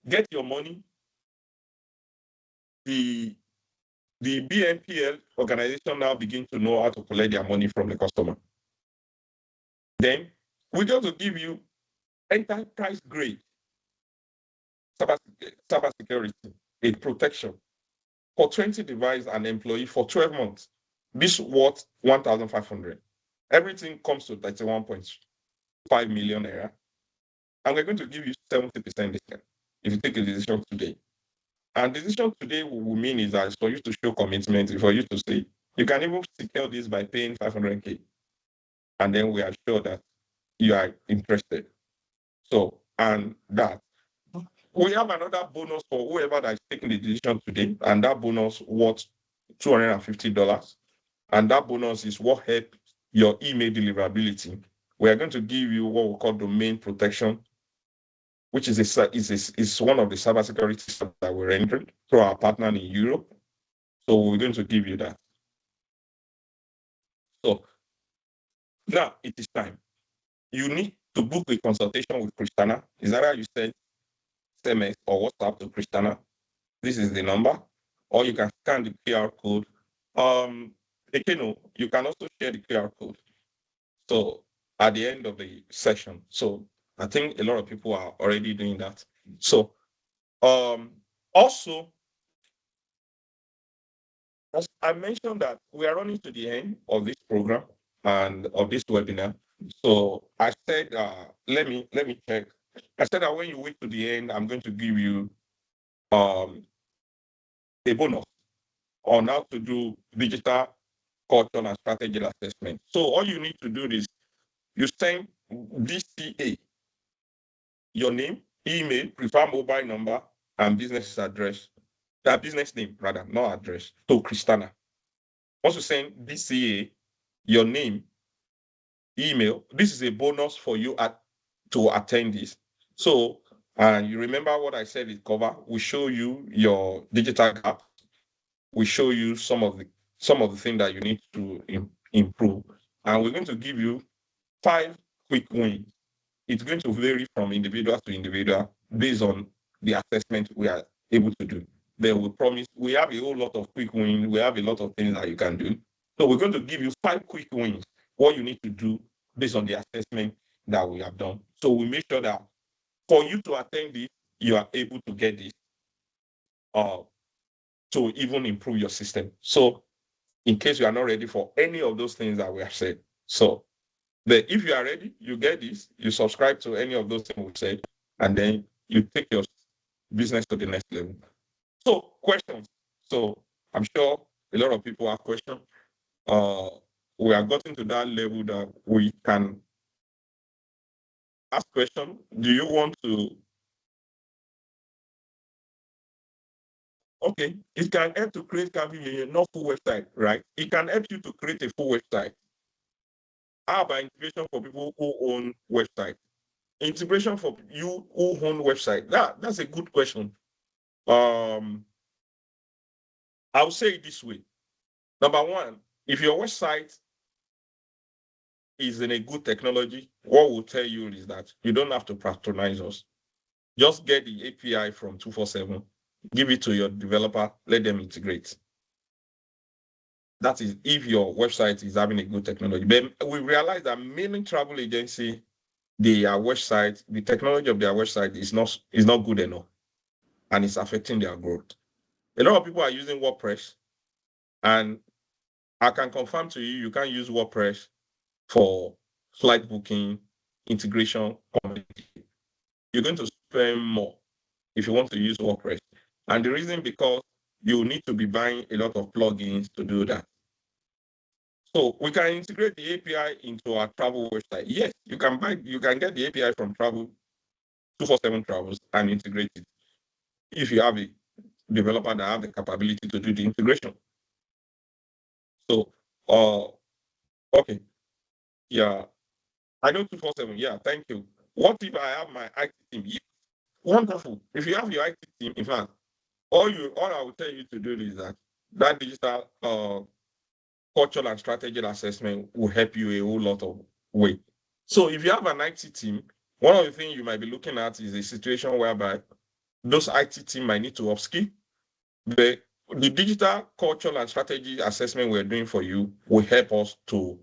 get your money. The BNPL organization now begin to know how to collect their money from the customer. Then we're going to give you enterprise grade cybersecurity, a protection for 20 device and employee for 12 months. This worth 1,500. Everything comes to 31.5 million naira. And we're going to give you 70% discount if you take a decision today. And decision today will mean is that for you to show commitment, for you to say, you can even secure this by paying 500K. And then we are sure that you are interested. So, and that. We have another bonus for whoever that is taking the decision today, and that bonus worth $250. And that bonus is what helps your email deliverability. We are going to give you what we call domain protection, which is one of the cybersecurity stuff that we're rendering through our partner in Europe. So we're going to give you that. So now it is time. You need to book a consultation with Christiana. Is that how you send SMS or WhatsApp to Christiana? This is the number, or you can scan the QR code. Ekeno, you can also share the QR code. So at the end of the session. So I think a lot of people are already doing that. So also, as I mentioned that we are running to the end of this program and of this webinar. So I said, let me check. I said that when you wait to the end, I'm going to give you a bonus on how to do digital culture and strategy assessment. So all you need to do is you send DCA, your name, email, preferred mobile number, and business address. That business name, rather, not address, to Christiana. Once you send DCA, your name, email, this is a bonus for you to attend this. So, and you remember what I said it cover? We show you your digital gap. We show you some of the things that you need to improve. And we're going to give you 5 quick wins. It's going to vary from individual to individual based on the assessment we are able to do. Then we promise we have a whole lot of quick wins. We have a lot of things that you can do. So we're going to give you 5 quick wins, what you need to do based on the assessment that we have done. So we make sure that for you to attend this, you are able to get this to even improve your system. So in case you are not ready for any of those things that we have said. So but if you are ready, you get this, you subscribe to any of those things we said, and then you take your business to the next level. So questions. So I'm sure a lot of people have questions. We have gotten to that level that we can ask questions. Do you want to? Okay, it can help to create not full website, right? It can help you to create a full website. How about integration for people who own website? Integration for you who own website. That's a good question. I'll say it this way. Number one, if your website is in a good technology, what we'll tell you is that you don't have to patronize us. Just get the API from 247, give it to your developer, let them integrate. That is if your website is having a good technology. But we realize that many travel agencies, their website, the technology of their website is not good enough, and it's affecting their growth. A lot of people are using WordPress, and I can confirm to you, you can't use WordPress for flight booking, integration. You're going to spend more if you want to use WordPress. And the reason because you need to be buying a lot of plugins to do that. So we can integrate the API into our travel website. Yes, you can get the API from Travel 247 Travels and integrate it if you have a developer that have the capability to do the integration. So, okay, yeah, I know 247. Yeah, thank you. What if I have my IT team? Yeah, wonderful. If you have your IT team, in fact, all I will tell you to do is that digital cultural and strategic assessment will help you a whole lot of way. So if you have an IT team, one of the things you might be looking at is a situation whereby those IT team might need to upskill. The digital cultural and strategy assessment we're doing for you will help us to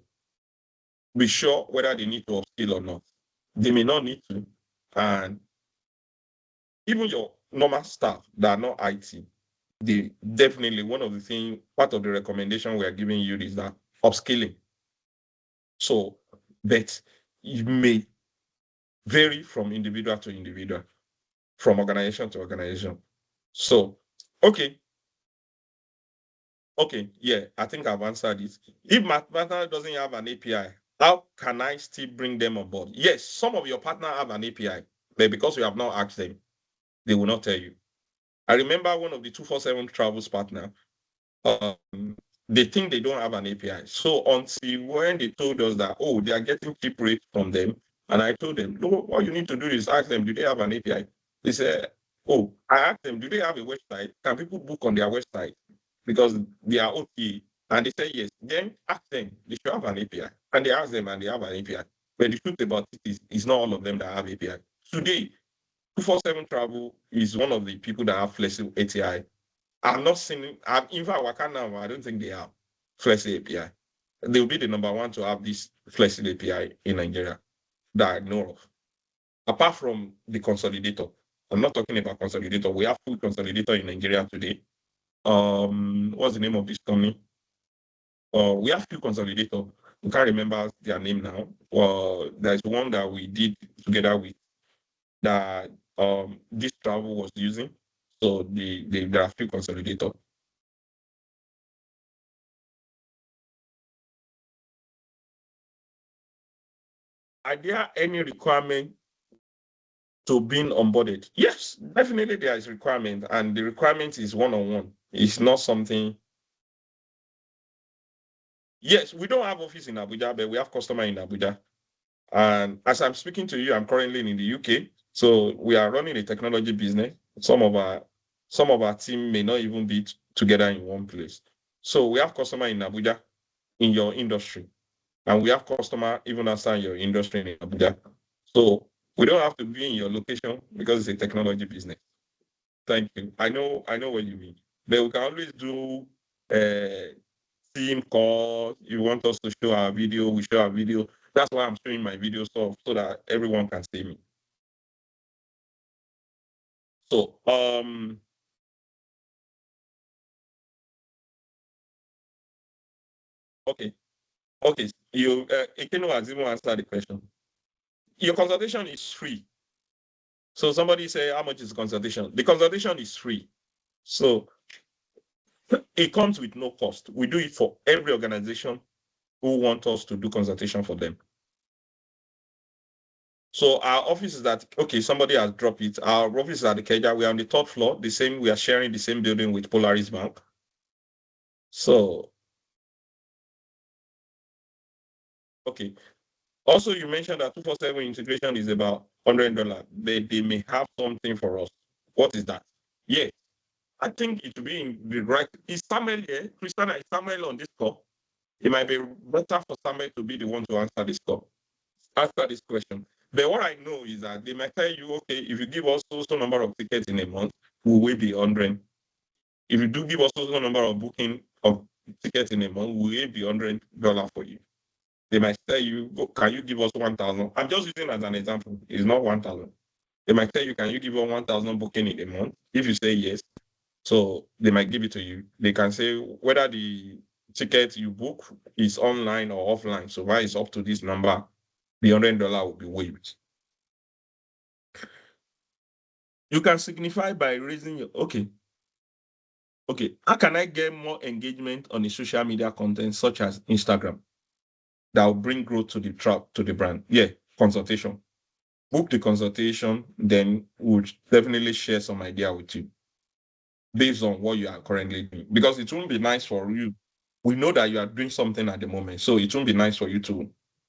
be sure whether they need to upskill or not. They may not need to. And even your normal staff that are not IT, they definitely, one of the things, part of the recommendation we are giving you is that upskilling. So, but it may vary from individual to individual, from organization to organization. So, okay, yeah, I think I've answered it. If my partner doesn't have an API, how can I still bring them on board? Yes, some of your partners have an API, but because you have not asked them, they will not tell you. I remember one of the 247 Travels partner. they think they don't have an API. So until when they told us that, oh, they are getting cheap rates from them, and I told them, no, all you need to do is ask them, do they have an API? They said, oh, I asked them, do they have a website? Can people book on their website? Because they are OTA. And they said yes. Then ask them, they should have an API. And they ask them and they have an API. But the truth about it is, it's not all of them that have API. Today, 247 Travel is one of the people that have flexible API. I'm not seeing, in fact, Wakana, I don't think they have flexible API. They'll be the number one to have this flexible API in Nigeria that I know of. Apart from the consolidator. I'm not talking about consolidator. We have full consolidator in Nigeria today. What's the name of this company? We have few consolidator. We can't remember their name now. There's one that we did together with that this travel was using. So there are few consolidator. Are there any requirement to being onboarded? Yes, definitely there is requirement, and the requirement is one-on-one. It's not something. Yes, we don't have office in Abuja, but we have customer in Abuja. And as I'm speaking to you, I'm currently in the UK. So we are running a technology business. Some of our team may not even be together in one place. So we have customer in Abuja in your industry, and we have customer even outside your industry in Abuja. So we don't have to be in your location because it's a technology business. Thank you. I know what you mean. But we can always do team call. You want us to show our video, we show our video. That's why I'm showing my video so that everyone can see me. So okay. You Ekeno has even answered the question. Your consultation is free. So somebody say, how much is the consultation? The consultation is free. So it comes with no cost. We do it for every organization who want us to do consultation for them. So our office is at, okay, somebody has dropped it. Our office is at the Ikeja. We are on the third floor. We are sharing the same building with Polaris Bank. So, okay. Also, you mentioned that 247 integration is about $100. They may have something for us. What is that? Yeah, I think it will be in the right. Is Samuel here? Christiana, is Samuel on this call? It might be better for Samuel to be the one to answer this call, answer this question. But what I know is that they might tell you, okay, if you give us so number of tickets in a month, we will be 100. If you do give us so number of booking of tickets in a month, we will be $100 for you. They might tell you, can you give us 1,000? I'm just using as an example. It's not 1,000. They might tell you, can you give us 1,000 booking in a month? If you say yes, so they might give it to you. They can say whether the ticket you book is online or offline. So why it's up to this number, the $100 will be waived. You can signify by raising your, okay. How can I get more engagement on the social media content such as Instagram that will bring growth to the brand? Yeah, consultation. Book the consultation, then we'll definitely share some idea with you based on what you are currently doing. Because it won't be nice for you. We know that you are doing something at the moment, so it won't be nice for you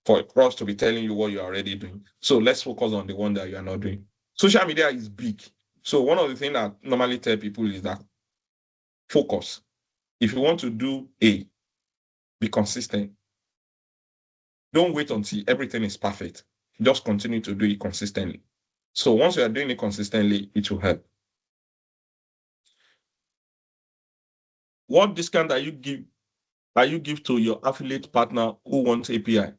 for us to be telling you what you're already doing. So let's focus on the one that you are not doing. Social media is big. So one of the things I normally tell people is that focus. If you want to do A, be consistent. Don't wait until everything is perfect. Just continue to do it consistently. So once you are doing it consistently, it will help. What discount are you give to your affiliate partner who wants API?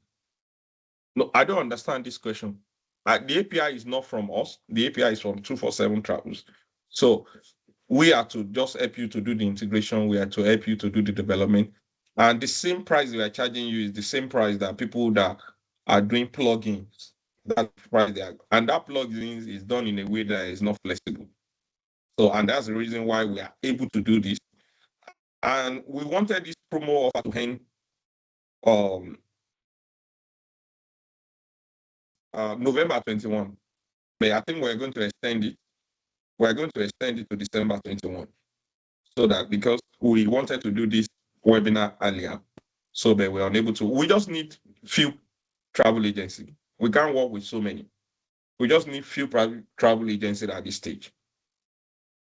No, I don't understand this question. The API is not from us. The API is from 247 Travels. So we are to just help you to do the integration. We are to help you to do the development. And the same price we are charging you is the same price that people that are doing plugins, that price they are, and that plugins is done in a way that is not flexible. So, and that's the reason why we are able to do this. And we wanted this promo offer to end November 21. But I think we're going to extend it. We're going to extend it to December 21. So that because we wanted to do this webinar earlier, so they were unable to. We just need few travel agencies. We can't work with so many. We just need few private travel agencies at this stage.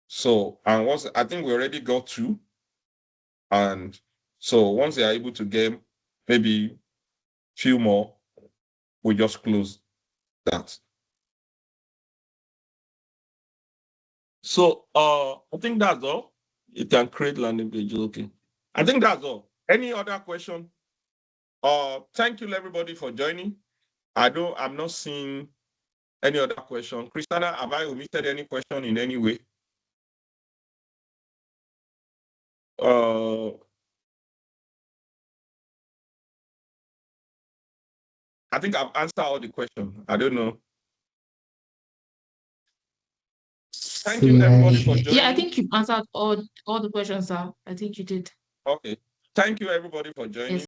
So, and once I think we already got 2, and so once they are able to get maybe few more, we just close that. So I think that's all. You can create landing pages. Okay. I think that's all. Any other question? Thank you everybody for joining. I'm not seeing any other question. Christiana, have I omitted any question in any way? I think I've answered all the questions. I don't know. Thank you everybody for joining. Yeah, I think you've answered all the questions, sir. I think you did. Okay. Thank you everybody for joining. Yes.